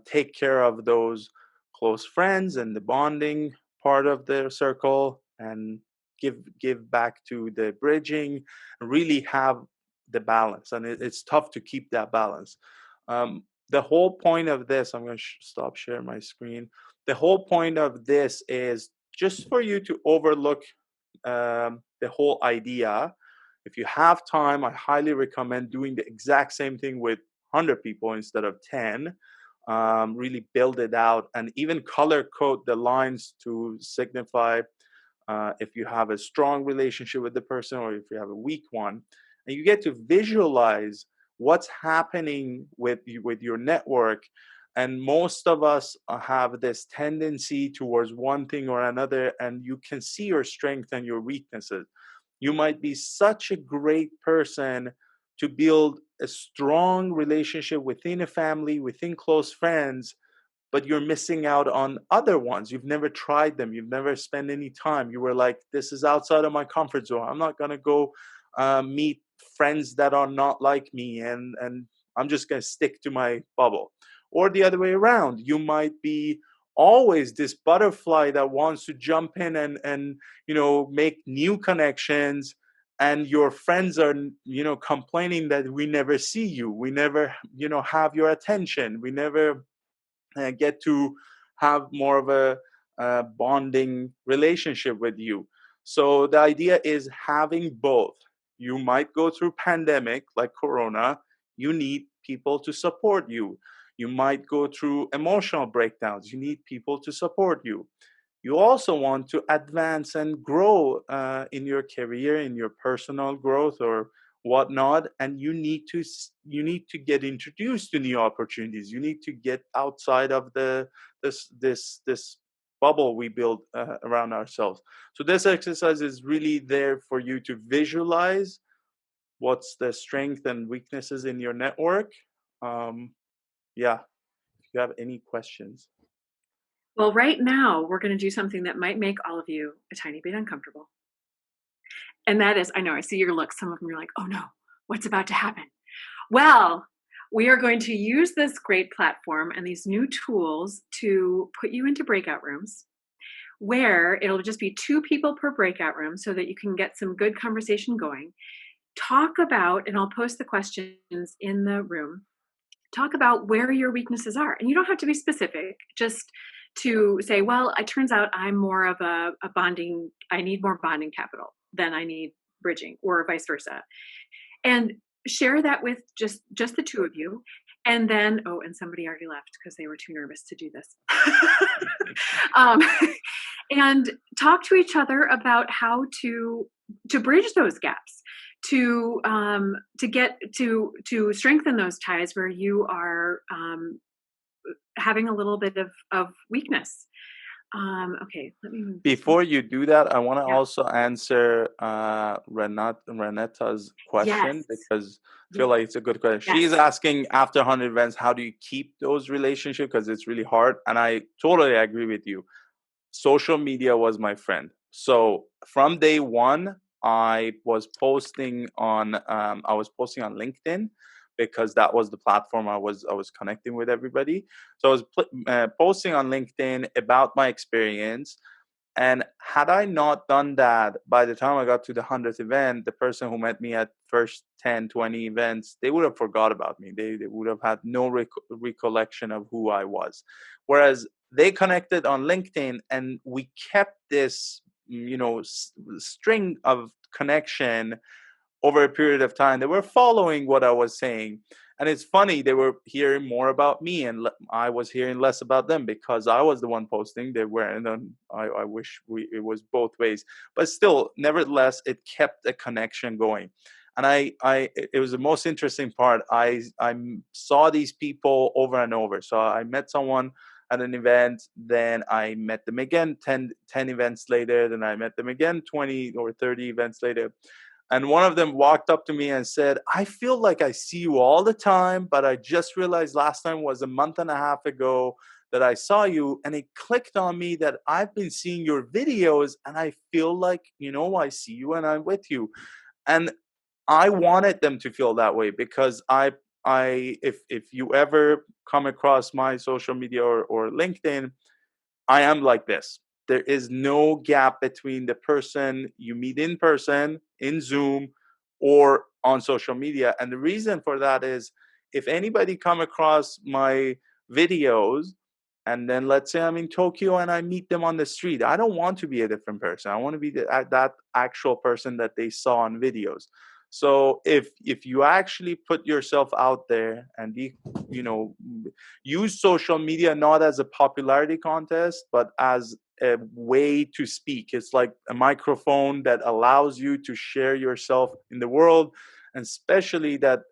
take care of those close friends and the bonding part of the circle, and give back to the bridging, and really have the balance. And it's tough to keep that balance. The whole point of this, I'm going to stop sharing my screen. The whole point of this is just for you to overlook the whole idea. If you have time, I highly recommend doing the exact same thing with 100 people instead of 10. Really build it out, and even color code the lines to signify if you have a strong relationship with the person or if you have a weak one. And you get to visualize what's happening with your network. And most of us have this tendency towards one thing or another, and you can see your strengths and your weaknesses. You might be such a great person to build a strong relationship within a family, within close friends, but you're missing out on other ones. You've never tried them. You've never spent any time. You were like, this is outside of my comfort zone. I'm not going to go meet friends that are not like me, and I'm just going to stick to my bubble. Or the other way around, you might be always this butterfly that wants to jump in and make new connections, and your friends are complaining that we never see you, we never have your attention, we never get to have more of a bonding relationship with you. So the idea is having both. You might go through pandemic like Corona. You need people to support you. You might go through emotional breakdowns. You need people to support you. You also want to advance and grow in your career, in your personal growth or whatnot, and you need to get introduced to new opportunities. You need to get outside of this bubble we build around ourselves. So this exercise is really there for you to visualize what's the strength and weaknesses in your network. Yeah, if you have any questions. Well, right now, we're going to do something that might make all of you a tiny bit uncomfortable. And that is, I know, I see your looks. Some of them are like, oh no, what's about to happen? Well, we are going to use this great platform and these new tools to put you into breakout rooms where it'll just be 2 people per breakout room so that you can get some good conversation going. Talk about, and I'll post the questions in the room, talk about where your weaknesses are. And you don't have to be specific, just to say, well, it turns out I'm more of a bonding, I need more bonding capital than I need bridging, or vice versa. And share that with just the 2 of you. And then, oh, and somebody already left because they were too nervous to do this. And talk to each other about how to bridge those gaps, to get to strengthen those ties where you are having a little bit of weakness. Okay, let me move Before you do that, I want to Yeah. also answer Renetta's question, Yes. because I feel like it's a good question. Yes. She's asking, after 100 events, how do you keep those relationships? Because it's really hard. And I totally agree with you. Social media was my friend. So from day one, I was posting on LinkedIn, because that was the platform I was connecting with everybody. So I was posting on LinkedIn about my experience. And had I not done that, by the time I got to the 100th event, the person who met me at first 10, 20 events, they would have forgot about me. They would have had no recollection of who I was. Whereas they connected on LinkedIn, and we kept this, string of connection over a period of time. They were following what I was saying. And it's funny, they were hearing more about me, and I was hearing less about them because I was the one posting. They weren't. And I wish it was both ways. But still, nevertheless, it kept a connection going. And it was the most interesting part. I saw these people over and over. So I met someone at an event, then I met them again 10 events later, then I met them again 20 or 30 events later. And one of them walked up to me and said, I feel like I see you all the time, but I just realized last time was a month and a half ago that I saw you. And it clicked on me that I've been seeing your videos, and I feel like, I see you and I'm with you. And I wanted them to feel that way, because if you ever come across my social media or LinkedIn, I am like this. There is no gap between the person you meet in person, in Zoom, or on social media. And the reason for that is, if anybody come across my videos, and then let's say I'm in Tokyo and I meet them on the street, I don't want to be a different person. I want to be that actual person that they saw on videos. So if you actually put yourself out there and use social media not as a popularity contest, but as a way to speak. It's like a microphone that allows you to share yourself in the world, and especially that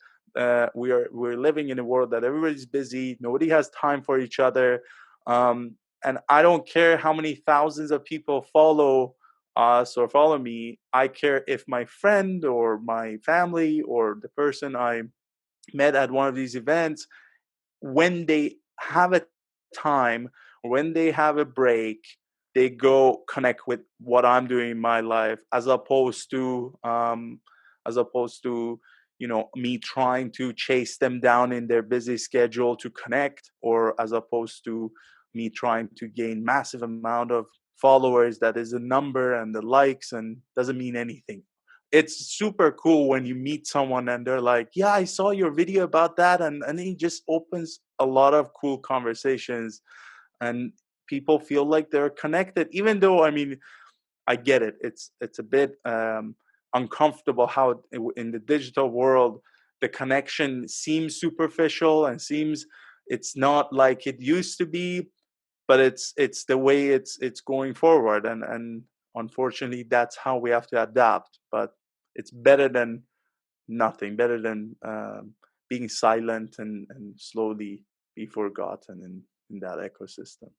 we're living in a world that everybody's busy, nobody has time for each other, and I don't care how many thousands of people follow us or follow me. I care if my friend or my family or the person I met at one of these events, when they have a time, when they have a break, they go connect with what I'm doing in my life, as opposed to me trying to chase them down in their busy schedule to connect, or as opposed to me trying to gain massive amount of followers that is a number, and the likes and doesn't mean anything. it's super cool when you meet someone and they're like, yeah, I saw your video about that. And it just opens a lot of cool conversations and people feel like they're connected, even though, I mean, I get it. It's a bit uncomfortable how in the digital world, the connection seems superficial and seems it's not like it used to be, but it's the way it's going forward. And unfortunately, that's how we have to adapt. But it's better than nothing, better than being silent and slowly be forgotten in that ecosystem.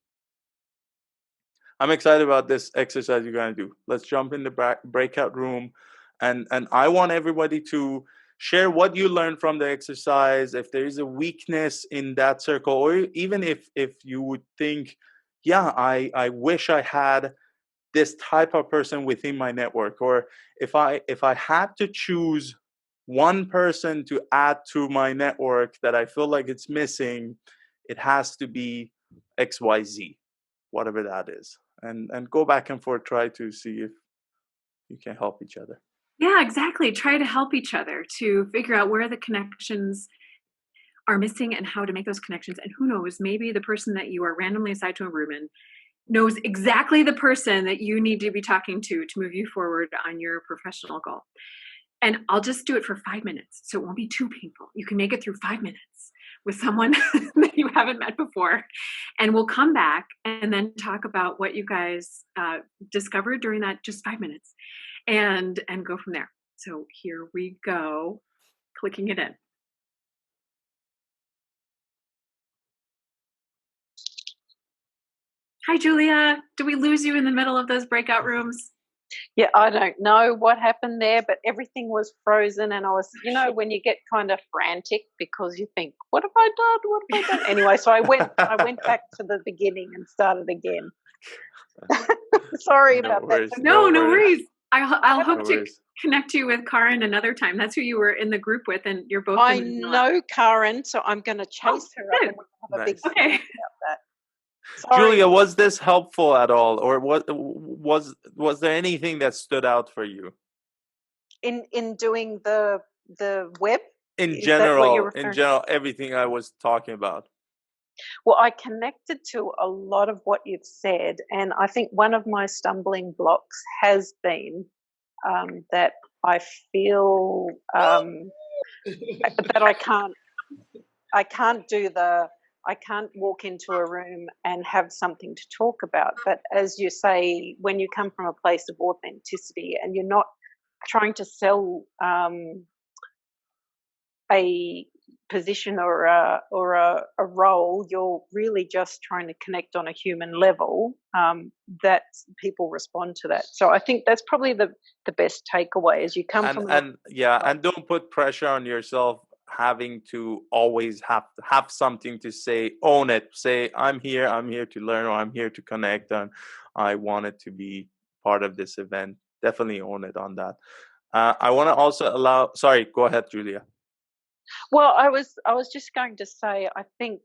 I'm excited about this exercise you're going to do. Let's jump in the breakout room. And I want everybody to share what you learned from the exercise. If there is a weakness in that circle, or even if you would think, yeah, I wish I had this type of person within my network, or if I had to choose one person to add to my network that I feel like it's missing, it has to be XYZ, whatever that is. And go back and forth, try to see if you can help each other. Yeah, exactly. Try to help each other to figure out where the connections are missing and how to make those connections. And who knows, maybe the person that you are randomly assigned to a room in knows exactly the person that you need to be talking to move you forward on your professional goal. And I'll just do it for 5 minutes, so it won't be too painful. You can make it through 5 minutes with someone that you haven't met before. And we'll come back and then talk about what you guys discovered during that just 5 minutes and go from there. So here we go, clicking it in. Hi, Julia. Did we lose you in the middle of those breakout rooms? Yeah, I don't know what happened there, but everything was frozen, and I was, when you get kind of frantic because you think, "What have I done? What have I done?" Anyway, so I went back to the beginning and started again. Sorry about that. No worries. I'll hope to connect you with Karin another time. That's who you were in the group with, and you're both. I know Karin, so I'm going to chase her up and we'll have a big okay. about that. Sorry. Julia, was this helpful at all, or was there anything that stood out for you in doing the web? In general, everything I was talking about. Well, I connected to a lot of what you've said, and I think one of my stumbling blocks has been that I feel that I can't walk into a room and have something to talk about. But as you say, when you come from a place of authenticity and you're not trying to sell a position or a role, you're really just trying to connect on a human level, that people respond to that. So I think that's probably the best takeaway is you come from and don't put pressure on yourself having to always have something to say. Own it. Say, I'm here to learn, or I'm here to connect, and I wanted to be part of this event. Definitely own it on that. I want to also sorry, go ahead, Julia. Well, I was just going to say, I think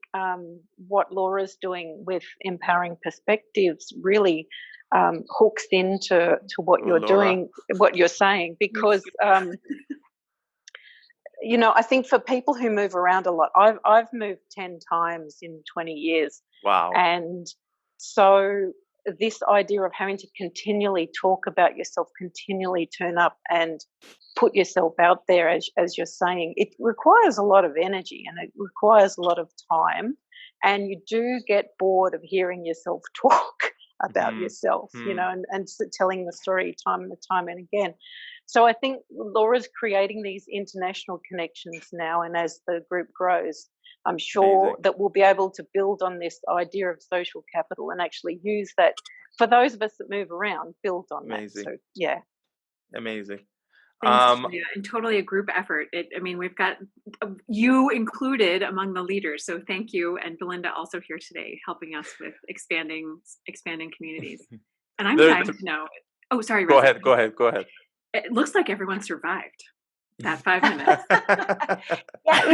what Laura's doing with Empowering Perspectives really hooks into what you're doing, what you're saying, because I think for people who move around a lot, I've moved 10 times in 20 years. Wow. And so this idea of having to continually talk about yourself, continually turn up and put yourself out there, as you're saying, it requires a lot of energy and it requires a lot of time. And you do get bored of hearing yourself talk about yourself, and telling the story time and time and again. So I think Laura's creating these international connections now, and as the group grows, I'm sure that we'll be able to build on this idea of social capital and actually use that for those of us that move around, build on that. So, yeah. Amazing. Thanks, Julia, and totally a group effort. We've got you included among the leaders, so thank you, and Belinda also here today, helping us with expanding communities. And I'm dying to know. Oh, sorry, Reza. Go ahead. It looks like everyone survived. that 5 minutes. Yeah,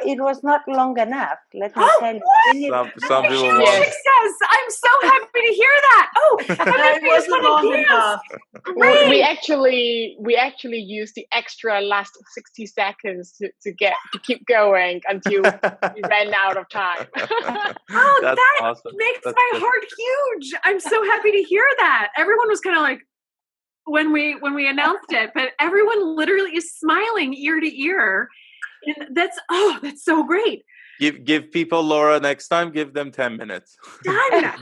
it was not long enough. Let me tell you. Some people Huge want. success! I'm so happy to hear that. Oh, It wasn't long enough. We Great. actually used the extra last 60 seconds to keep going until we ran out of time. Oh, That's that awesome. makes That's my good. heart huge. I'm so happy to hear that. Everyone was kind of like when we announced it, but everyone literally is smiling ear to ear. And that's so great. Give people, Laura, next time, give them 10 minutes. Done.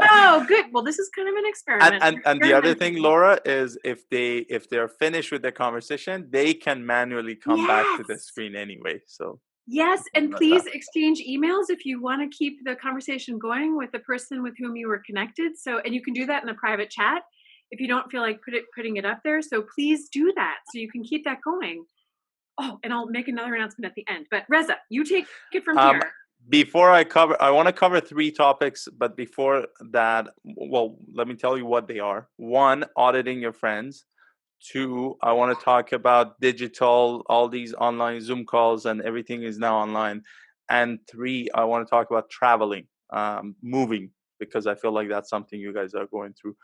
Oh, good. Well, this is kind of an experiment. And the other thing, Laura, is if they're finished with the conversation, they can manually come back to the screen anyway. So yes, and please exchange emails if you want to keep the conversation going with the person with whom you were connected. So, and you can do that in a private chat if you don't feel like putting it up there. So please do that so you can keep that going. Oh, and I'll make another announcement at the end. But Reza, you take it from here. Before I want to cover 3 topics, but before that, well, let me tell you what they are. 1, auditing your friends. 2, I want to talk about digital, all these online Zoom calls and everything is now online. And 3, I want to talk about traveling, moving, because I feel like that's something you guys are going through.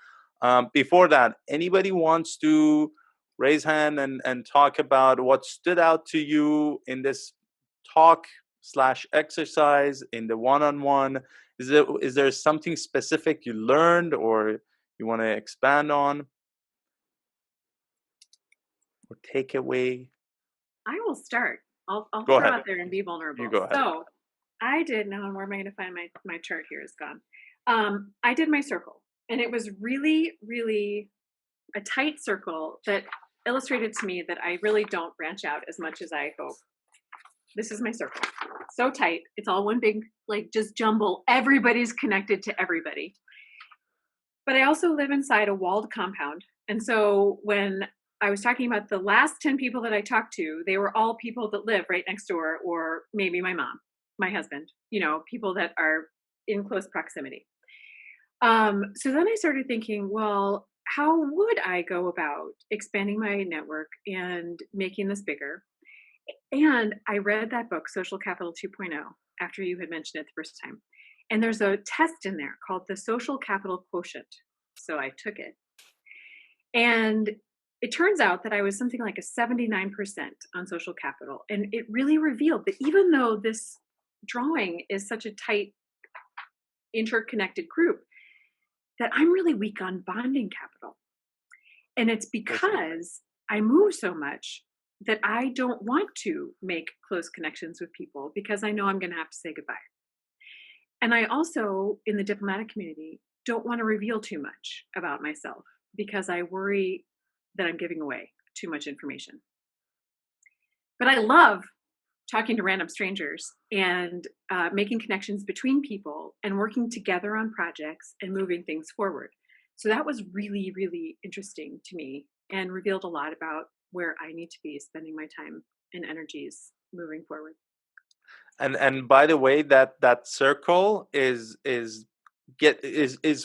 Before that, anybody wants to raise hand and talk about what stood out to you in this talk/exercise, in the one-on-one? Is there something specific you learned or you want to expand on or take away? I will start. I'll Go throw ahead. out there and be vulnerable. You go ahead. So I did. Now, where am I going to find my chart? Here is gone. I did my circle, and it was really, really a tight circle that illustrated to me that I really don't branch out as much as I hope. This is my circle. So tight. It's all one big, like, just jumble. Everybody's connected to everybody. But I also live inside a walled compound. And so when I was talking about the last 10 people that I talked to, they were all people that live right next door, or maybe my mom, my husband, people that are in close proximity. So then I started thinking, well, how would I go about expanding my network and making this bigger? And I read that book, Social Capital 2.0, after you had mentioned it the first time. And there's a test in there called the Social Capital Quotient. So I took it. And it turns out that I was something like a 79% on social capital. And it really revealed that even though this drawing is such a tight, interconnected group, that I'm really weak on bonding capital. And it's because I move so much that I don't want to make close connections with people because I know I'm going to have to say goodbye. And I also, in the diplomatic community, don't want to reveal too much about myself because I worry that I'm giving away too much information. But I love talking to random strangers and making connections between people and working together on projects and moving things forward. So that was really, really interesting to me and revealed a lot about where I need to be spending my time and energies moving forward. And by the way, that circle is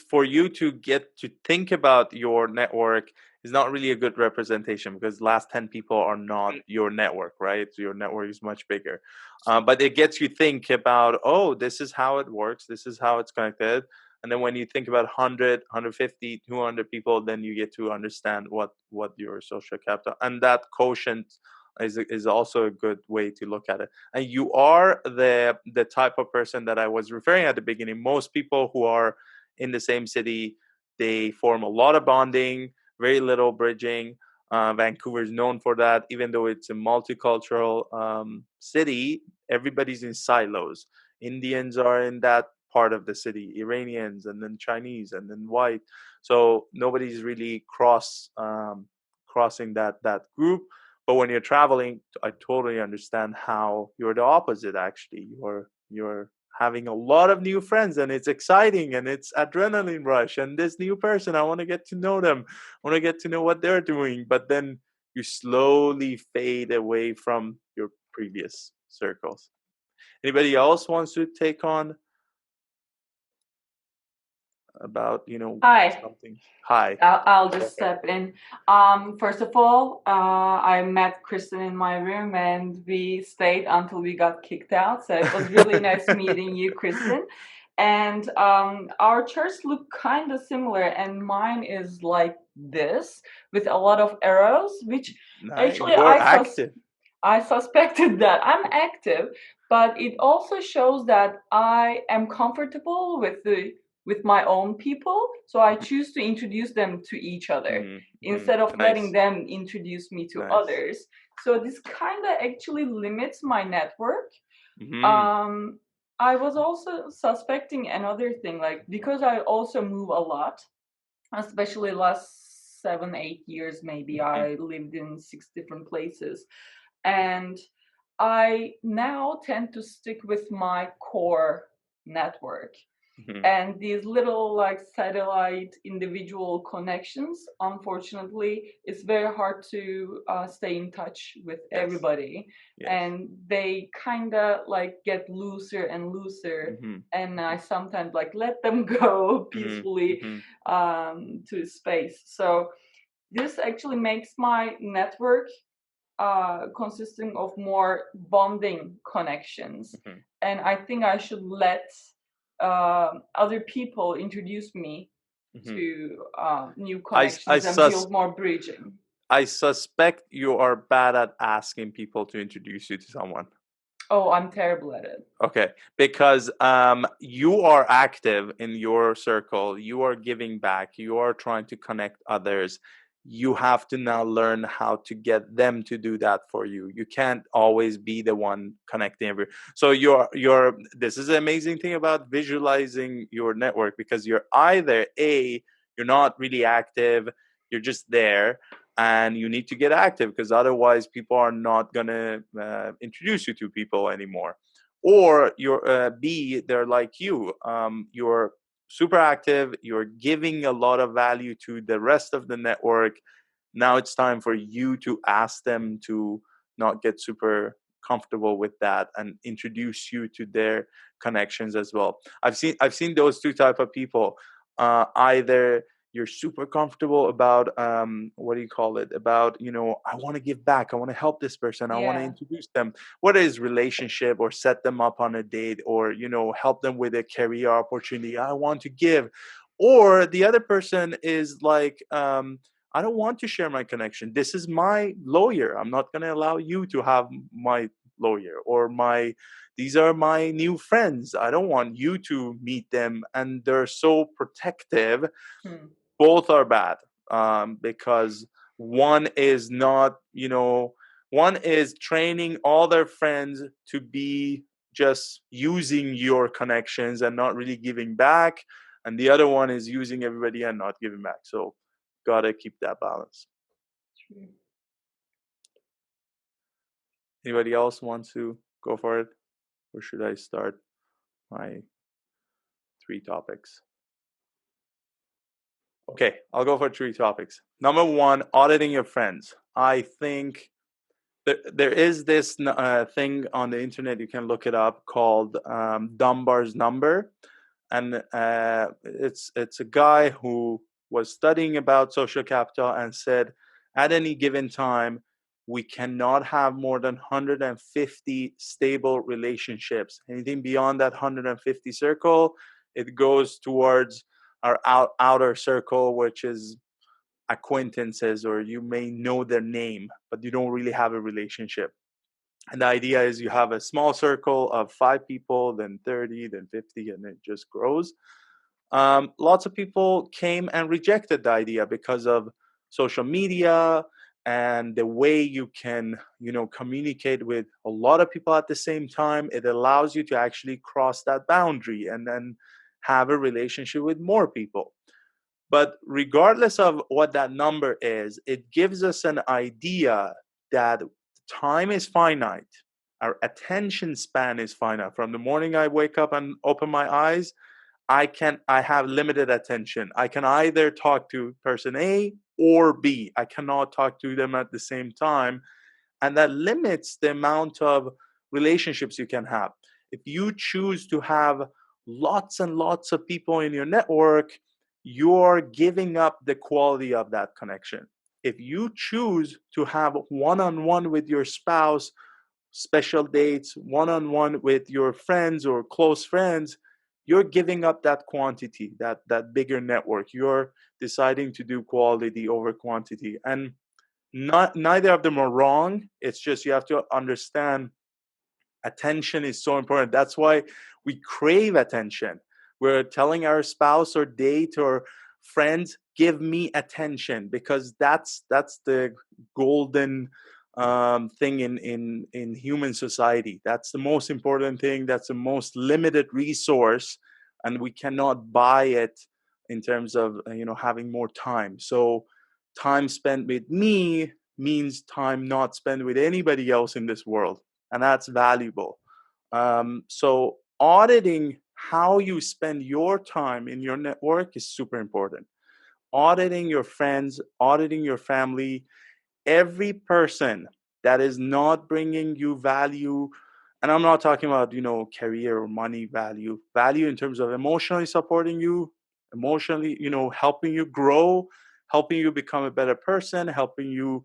for you to get to think about your network is not really a good representation because last 10 people are not your network, right? So your network is much bigger. But it gets you think about, oh, this is how it works. This is how it's connected. And then when you think about 100, 150, 200 people, then you get to understand what your social capital and that quotient is also a good way to look at it. And you are the type of person that I was referring at the beginning. Most people who are in the same city, they form a lot of bonding, very little bridging. Vancouver is known for that. Even though it's a multicultural city, everybody's in silos. Indians are in that part of the city, Iranians, and then Chinese, and then white. So nobody's really crossing that group. But when you're traveling, I totally understand how you're the opposite. Actually, you're having a lot of new friends, and it's exciting, and it's adrenaline rush. And this new person, I want to get to know them. I want to get to know what they're doing. But then you slowly fade away from your previous circles. Anybody else wants to take on? about Hi. something? Hi. I'll just step in. First of all, I met Kristen in my room and we stayed until we got kicked out. So it was really nice meeting you, Kristen. And our charts look kind of similar, and mine is like this with a lot of arrows, which actually You're active. I suspected that I'm active, but it also shows that I am comfortable with my own people, so I choose to introduce them to each other instead of letting them introduce me to others. So this kind of actually limits my network. I was also suspecting another thing, like because I also move a lot, especially last 7-8 years maybe. I lived in 6 different places, and I now tend to stick with my core network. And these little like satellite individual connections, unfortunately, it's very hard to stay in touch with everybody. And they kind of like get looser and looser. And I sometimes like let them go peacefully to space. So this actually makes my network consisting of more bonding connections. And I think I should let other people introduce me to new connections and build more bridging. I suspect you are bad at asking people to introduce you to someone. Oh, I'm terrible at it. Okay, because you are active in your circle, you are giving back, you are trying to connect others. You have to now learn how to get them to do that for you. You can't always be the one connecting everyone. So this is the amazing thing about visualizing your network, because you're either you're not really active, you're just there, and you need to get active, because otherwise people are not going to introduce you to people anymore. Or you're B, they're like you. You're super active, you're giving a lot of value to the rest of the network. Now it's time for you to ask them to not get super comfortable with that and introduce you to their connections as well. I've seen those two type of people. Either you're super comfortable about what do you call it, about I want to give back, I want to help this person, I want to introduce them, whether it's relationship or set them up on a date, or help them with a career opportunity, I want to give. Or the other person is like, I don't want to share my connection, this is my lawyer, I'm not going to allow you to have my lawyer, or these are my new friends, I don't want you to meet them. And they're so protective. Both are bad, because one is not, one is training all their friends to be just using your connections and not really giving back, and the other one is using everybody and not giving back. So gotta keep that balance. Anybody else wants to go for it, or should I start my 3 topics? Okay, I'll go for 3 topics. Number 1, auditing your friends. I think there is this thing on the internet, you can look it up, called Dunbar's number. And it's a guy who was studying about social capital and said, at any given time, we cannot have more than 150 stable relationships. Anything beyond that 150 circle, it goes towards our outer circle, which is acquaintances, or you may know their name, but you don't really have a relationship. And the idea is you have a small circle of 5 people, then 30, then 50, and it just grows. Lots of people came and rejected the idea because of social media and the way you can, communicate with a lot of people at the same time. It allows you to actually cross that boundary and then have a relationship with more people. But regardless of what that number is, it gives us an idea that time is finite. Our attention span is finite. From the morning I wake up and open my eyes, I have limited attention. I can either talk to person A or B. I cannot talk to them at the same time. And that limits the amount of relationships you can have. If you choose to have lots and lots of people in your network, you're giving up the quality of that connection. If you choose to have one-on-one with your spouse, special dates, one-on-one with your friends or close friends, you're giving up that quantity, that bigger network. You're deciding to do quality over quantity. And neither of them are wrong. It's just you have to understand attention is so important. That's why we crave attention. We're telling our spouse or date or friends, give me attention, because that's the golden thing in human society. That's the most important thing. That's the most limited resource, and we cannot buy it in terms of having more time. So time spent with me means time not spent with anybody else in this world, and that's valuable. So auditing how you spend your time in your network is super important. Auditing your friends, auditing your family, every person that is not bringing you value. And I'm not talking about career or money value in terms of emotionally supporting you, emotionally helping you grow, helping you become a better person, helping you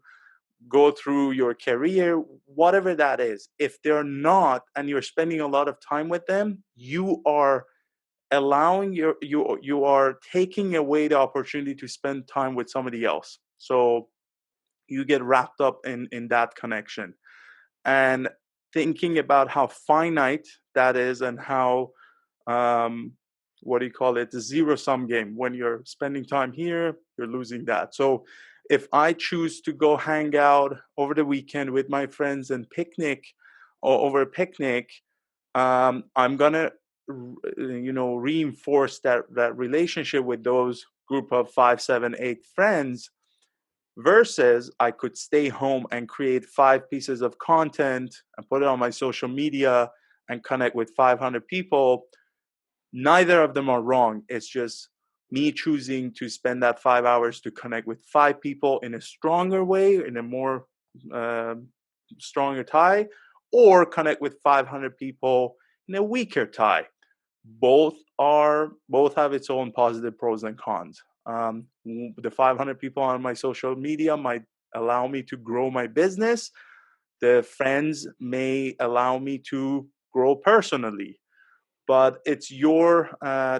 go through your career, whatever that is. If they're not, and you're spending a lot of time with them, you are allowing you are taking away the opportunity to spend time with somebody else. So you get wrapped up in that connection, and thinking about how finite that is, and how um what do you call it, the zero sum game. When you're spending time here, you're losing that. So if I choose to go hang out over the weekend with my friends and picnic, or over a picnic, I'm gonna reinforce that relationship with those group of 5, 7, 8 friends, versus I could stay home and create 5 pieces of content and put it on my social media and connect with 500 people. Neither of them are wrong. It's just me choosing to spend that 5 hours to connect with 5 people in a stronger way, in a more uh, stronger tie, or connect with 500 people in a weaker tie. Both have its own positive pros and cons. The 500 people on my social media might allow me to grow my business. The friends may allow me to grow personally, but it's your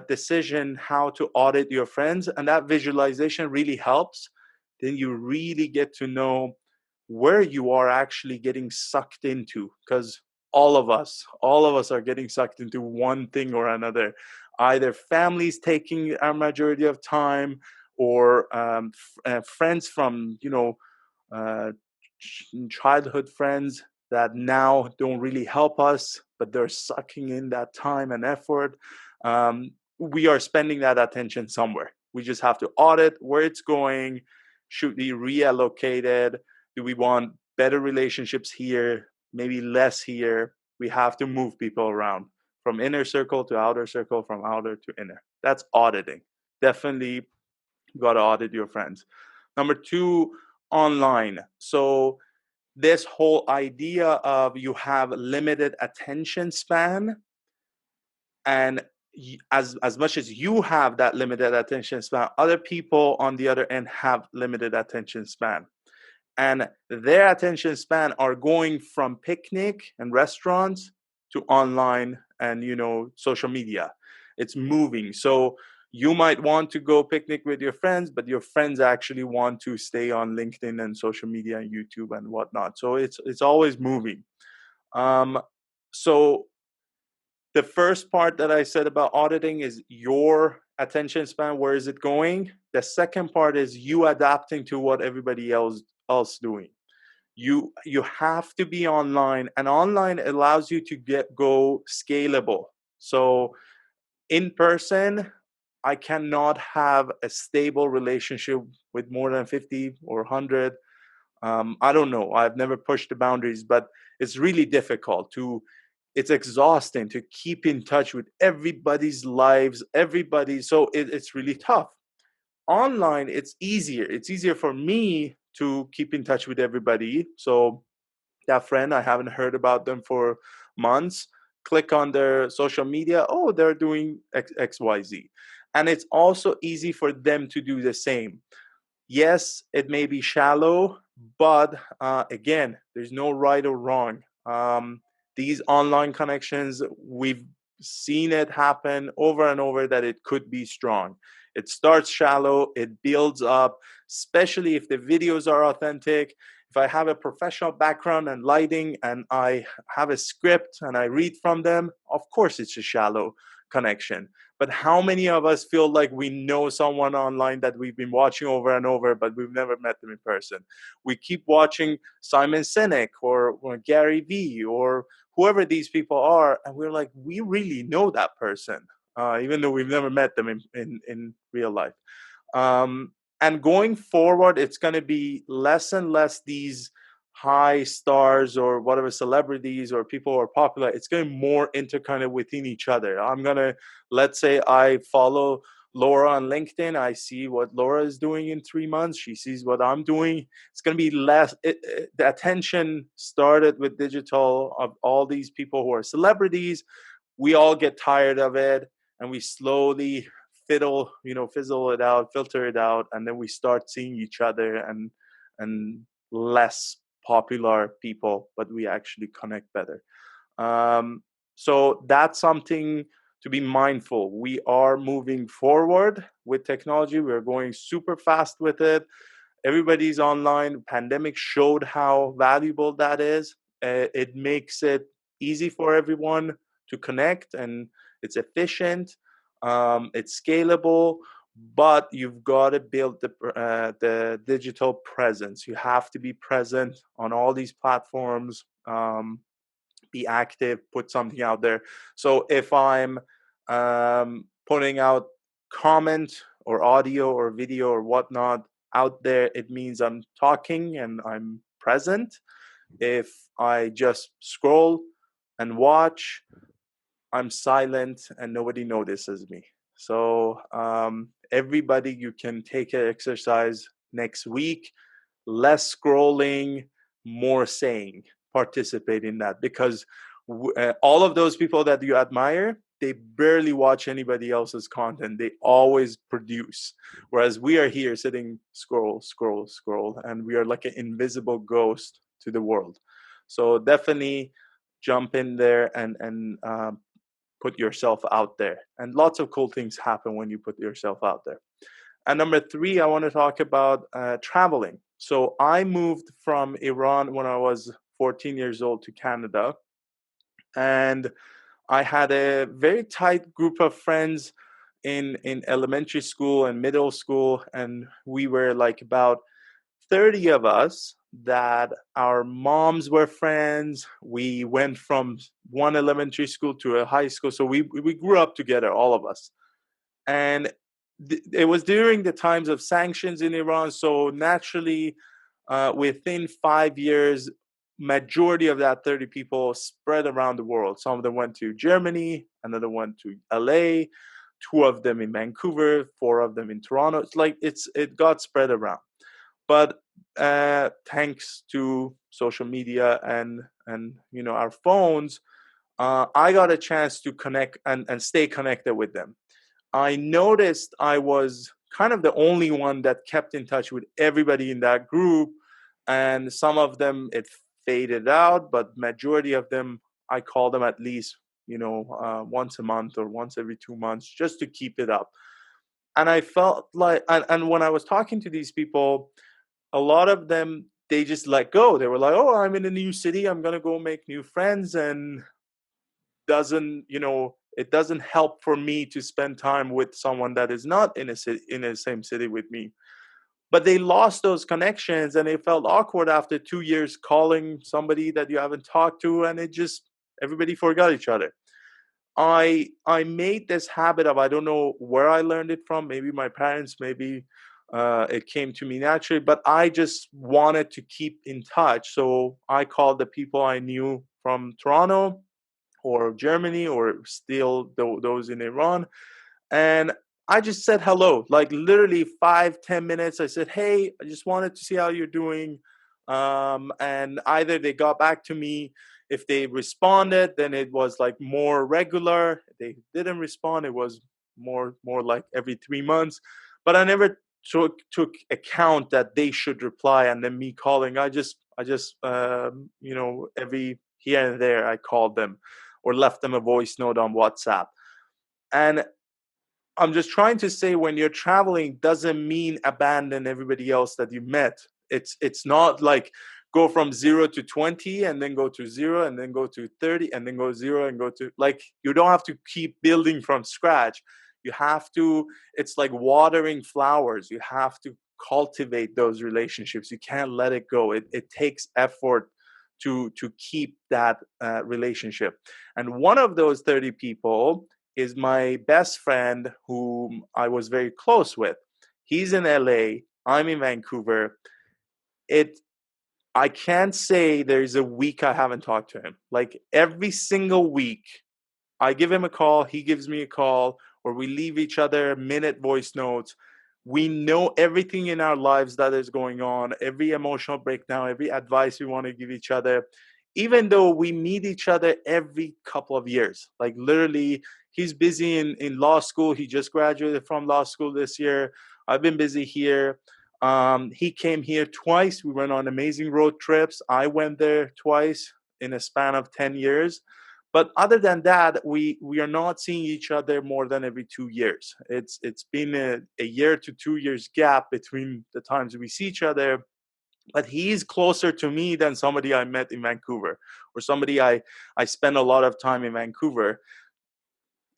decision how to audit your friends, and that visualization really helps. Then you really get to know where you are actually getting sucked into, because all of us are getting sucked into one thing or another. Either families taking our majority of time, or friends from uh, childhood friends that now don't really help us, but they're sucking in that time and effort. We are spending that attention somewhere. We just have to audit where it's going. Should we reallocate it? Do we want better relationships here, maybe less here? We have to move people around from inner circle to outer circle, from outer to inner. That's auditing. Definitely got to audit your friends. Number two, online. So this whole idea of you have limited attention span, and as much as you have that limited attention span, other people on the other end have limited attention span, and their attention span are going from picnic and restaurants to online and social media. It's moving. So you might want to go picnic with your friends, but your friends actually want to stay on LinkedIn and social media and YouTube and whatnot. So it's always moving. So the first part that I said about auditing is your attention span. Where is it going? The second part is you adapting to what everybody else doing. You have to be online, and online allows you to go scalable. So in person, I cannot have a stable relationship with more than 50 or 100. I don't know. I've never pushed the boundaries, but it's really difficult it's exhausting to keep in touch with everybody's lives, everybody. So it's really tough. Online, it's easier. It's easier for me to keep in touch with everybody. So that friend, I haven't heard about them for months. Click on their social media. Oh, they're doing XYZ. And it's also easy for them to do the same. Yes, it may be shallow, but again, there's no right or wrong. These online connections, we've seen it happen over and over that it could be strong. It starts shallow, it builds up, especially if the videos are authentic. If I have a professional background and lighting and I have a script and I read from them, of course it's a shallow connection. But how many of us feel like we know someone online that we've been watching over and over, but we've never met them in person? We keep watching Simon Sinek or Gary Vee or whoever these people are, and we're like, we really know that person, even though we've never met them in real life. And going forward, it's going to be less and less these high stars or whatever celebrities or people who are popular. It's going to be more interconnected within each other. I'm going to, let's say I follow Laura on LinkedIn. I see what Laura is doing in 3 months. She sees what I'm doing. It's going to be less. The attention started with digital of all these people who are celebrities. We all get tired of it and we slowly fizzle it out, filter it out, and then we start seeing each other and less popular people, but we actually connect better. So that's something to be mindful. We are moving forward with technology. We're going super fast with it. Everybody's online. Pandemic showed how valuable that is. It makes it easy for everyone to connect, and it's efficient. It's scalable, but you've got to build the digital presence. You have to be present on all these platforms. Be active, put something out there. So if I'm putting out comment or audio or video or whatnot out there, it means I'm talking and I'm present. If I just scroll and watch, I'm silent and nobody notices me. So everybody, you can take an exercise next week. Less scrolling, more saying. Participate in that, because all of those people that you admire, they barely watch anybody else's content. They always produce, whereas we are here sitting scroll, and we are like an invisible ghost to the world. So definitely jump in there and put yourself out there, and lots of cool things happen when you put yourself out there. And number 3, I want to talk about traveling. So I moved from Iran when I was 14 years old to Canada, and I had a very tight group of friends in elementary school and middle school, and we were like about 30 of us that our moms were friends. We went from one elementary school to a high school, so we grew up together, all of us. And it was during the times of sanctions in Iran, so naturally within 5 years, majority of that 30 people spread around the world. Some of them went to Germany, another went to LA, 2 of them in Vancouver, 4 of them in Toronto. It's like it got spread around. But thanks to social media and our phones, I got a chance to connect and stay connected with them. I noticed I was kind of the only one that kept in touch with everybody in that group, and some of them it faded out, but majority of them I call them at least once a month or once every 2 months just to keep it up. And I felt like, and when I was talking to these people, a lot of them, they just let go. They were like, oh, I'm in a new city, I'm gonna go make new friends, and it doesn't help for me to spend time with someone that is not in the same city with me. But they lost those connections, and they felt awkward after 2 years calling somebody that you haven't talked to, and everybody forgot each other. I made this habit of, I don't know where I learned it from, maybe my parents, maybe it came to me naturally, but I just wanted to keep in touch. So I called the people I knew from Toronto or Germany or still those in Iran, and I just said hello, like literally 5-10 minutes. I said, hey, I just wanted to see how you're doing. And either they got back to me. If they responded, then it was like more regular. If they didn't respond, it was more like every 3 months. But I never took account that they should reply, and then me calling. I just every here and there I called them or left them a voice note on WhatsApp. And I'm just trying to say, when you're traveling doesn't mean abandon everybody else that you met. It's not like go from 0 to 20 and then go to 0 and then go to 30 and then go 0 and go to, like, you don't have to keep building from scratch. You have to, it's like watering flowers. You have to cultivate those relationships. You can't let it go. It takes effort to keep that relationship. And one of those 30 people is my best friend, whom I was very close with. He's in LA. I'm in Vancouver. I can't say there's a week I haven't talked to him. Like every single week, I give him a call, he gives me a call, or we leave each other minute voice notes. We know everything in our lives that is going on, every emotional breakdown, every advice we want to give each other, even though we meet each other every couple of years. Like literally, he's busy in law school. He just graduated from law school this year. I've been busy here. He came here twice. We went on amazing road trips. I went there twice in a span of 10 years. But other than that, we are not seeing each other more than every 2 years. It's been a year to 2 years gap between the times we see each other. But he's closer to me than somebody I met in Vancouver, or somebody I spend a lot of time in Vancouver.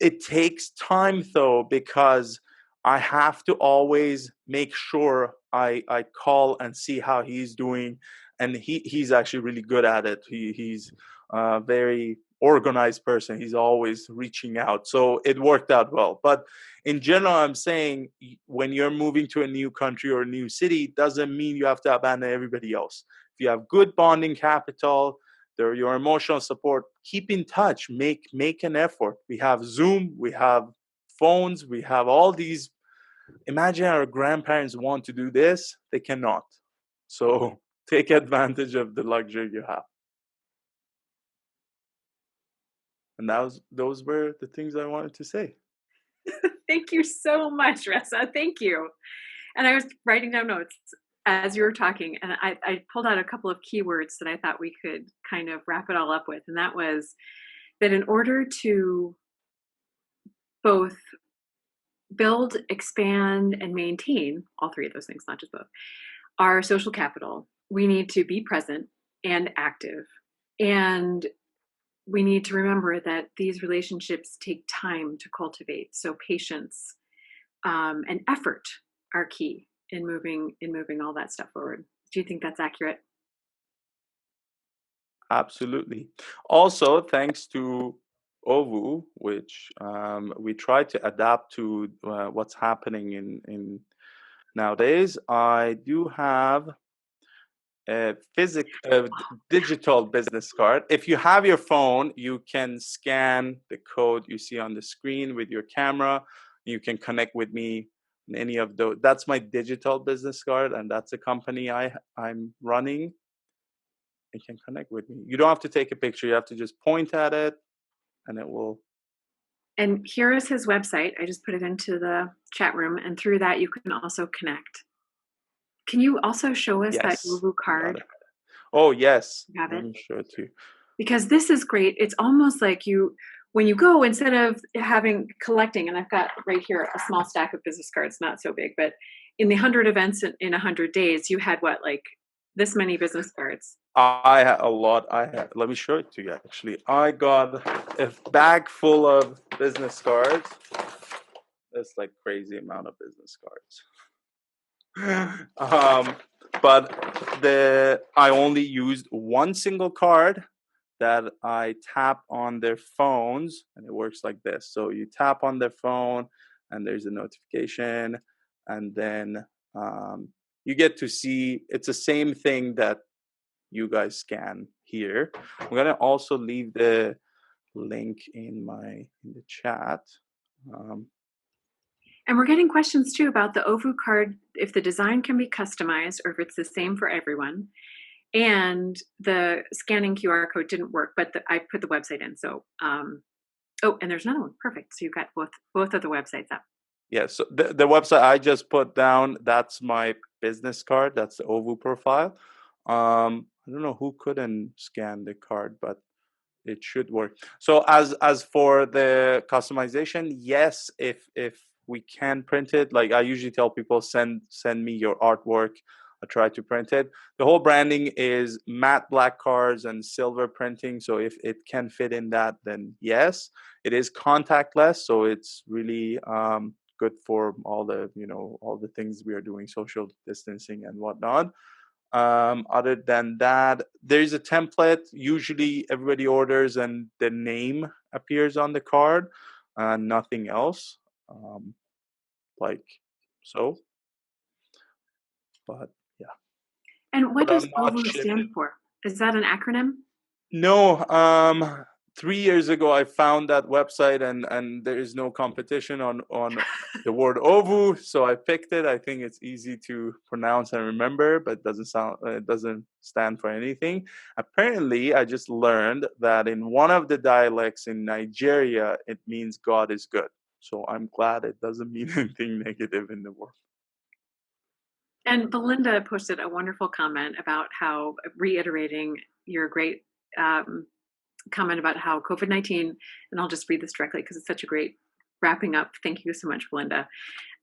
It takes time though, because I have to always make sure I call and see how he's doing. And he's actually really good at it. He's a very organized person. He's always reaching out. So it worked out well. But in general, I'm saying when you're moving to a new country or a new city, doesn't mean you have to abandon everybody else. If you have good bonding capital, your emotional support, keep in touch, make an effort. We have Zoom, we have phones, we have all these. Imagine our grandparents want to do this, they cannot. So take advantage of the luxury you have. And those were the things I wanted to say. Thank you so much, Reza. Thank you. And I was writing down notes as you were talking, and I pulled out a couple of keywords that I thought we could kind of wrap it all up with. And that was that in order to both build, expand, and maintain all three of those things, not just both, our social capital, we need to be present and active. And we need to remember that these relationships take time to cultivate. So patience and effort are key in moving all that stuff forward. Do you think that's accurate? Absolutely. Also, thanks to OVU, which we try to adapt to what's happening in nowadays. I do have a digital business card. If you have your phone, you can scan the code you see on the screen with your camera. You can connect with me in any of those. That's my digital business card, and that's a company I'm running. You can connect with me. You don't have to take a picture. You have to just point at it, and it will. And here is his website. I just put it into the chat room, and through that you can also connect. Can you also show us that OVU card? Oh, yes. Have Let me show it to you. Because this is great. It's almost like when you go, instead of collecting, and I've got right here a small stack of business cards, not so big, but in the 100 events in 100 days, you had what, like this many business cards? I had a lot. Let me show it to you, actually. I got a bag full of business cards. That's like crazy amount of business cards. But I only used one single card that I tap on their phones, and it works like this. So you tap on their phone, and there's a notification, and then you get to see. It's the same thing that you guys scan here. I'm gonna also leave the link in the chat. And we're getting questions too about the OVU card, if the design can be customized or if it's the same for everyone. And the scanning QR code didn't work, but I put the website in. So Oh, and there's another one. Perfect. So you've got both of the websites up. Yeah, so the website I just put down, that's my business card. That's the OVU profile. I don't know who couldn't scan the card, but it should work. So as for the customization, yes, if we can print it, like I usually tell people, send me your artwork. I try to print it. The whole branding is matte black cards and silver printing. So if it can fit in that, then yes. It is contactless, so it's really good for all the all the things we are doing, social distancing and whatnot. Other than that, there's a template. Usually everybody orders and the name appears on the card, nothing else. Like so, but yeah. And what But does I'm not OVU stand shipping. for? Is that an acronym? No, 3 years ago I found that website and there is no competition on the word OVU, so I picked it. I think it's easy to pronounce and remember, but it doesn't stand for anything. Apparently, I just learned that in one of the dialects in Nigeria, it means God is good. So I'm glad it doesn't mean anything negative in the world. And Belinda posted a wonderful comment about how, reiterating your great comment about how COVID-19, and I'll just read this directly because it's such a great wrapping up. Thank you so much, Belinda.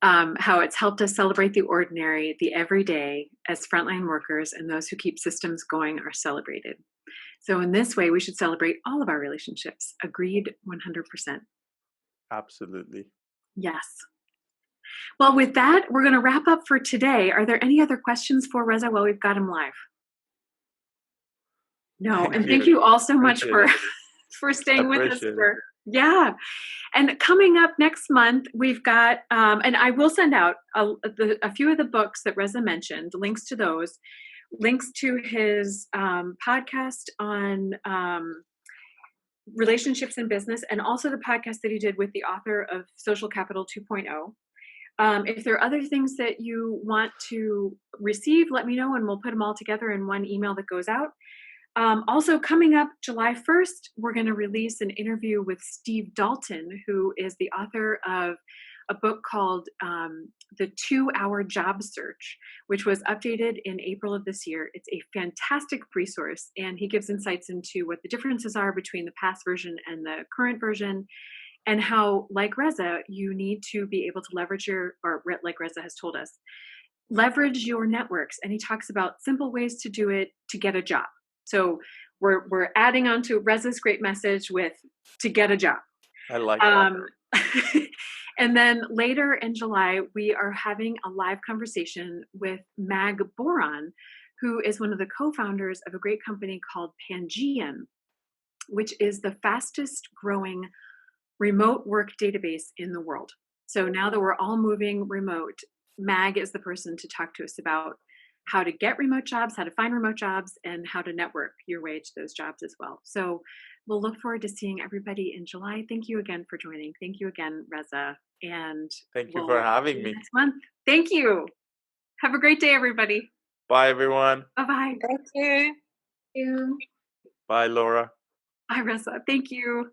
How it's helped us celebrate the ordinary, the everyday, as frontline workers, and those who keep systems going are celebrated. So in this way, we should celebrate all of our relationships. Agreed 100%. Absolutely. Yes. Well, with that, we're going to wrap up for today. Are there any other questions for Reza while we've got him live? No. And thank you all so much for staying with us. Yeah. And coming up next month, we've got, and I will send out a few of the books that Reza mentioned, links to those, links to his podcast on relationships in business, and also the podcast that he did with the author of Social Capital 2.0. If there are other things that you want to receive, let me know and we'll put them all together in one email that goes out. Also coming up July 1st, we're going to release an interview with Steve Dalton, who is the author of a book called The 2-Hour Job Search, which was updated in April of this year. It's a fantastic resource, and he gives insights into what the differences are between the past version and the current version, and how, like Reza, you need to be able to leverage like Reza has told us, leverage your networks. And he talks about simple ways to do it to get a job. So we're adding on to Reza's great message with to get a job. I like that. And then later in July, we are having a live conversation with Mag Boron, who is one of the co-founders of a great company called Pangean, which is the fastest growing remote work database in the world. So now that we're all moving remote, Mag is the person to talk to us about how to get remote jobs, how to find remote jobs, and how to network your way to those jobs as well. So we'll look forward to seeing everybody in July. Thank you again for joining. Thank you again, Reza. And thank you for having me next month. Thank you. Have a great day, everybody. Bye, everyone. Bye-bye. Thank you. Thank you. Bye, Laura. Bye, Reza. Thank you.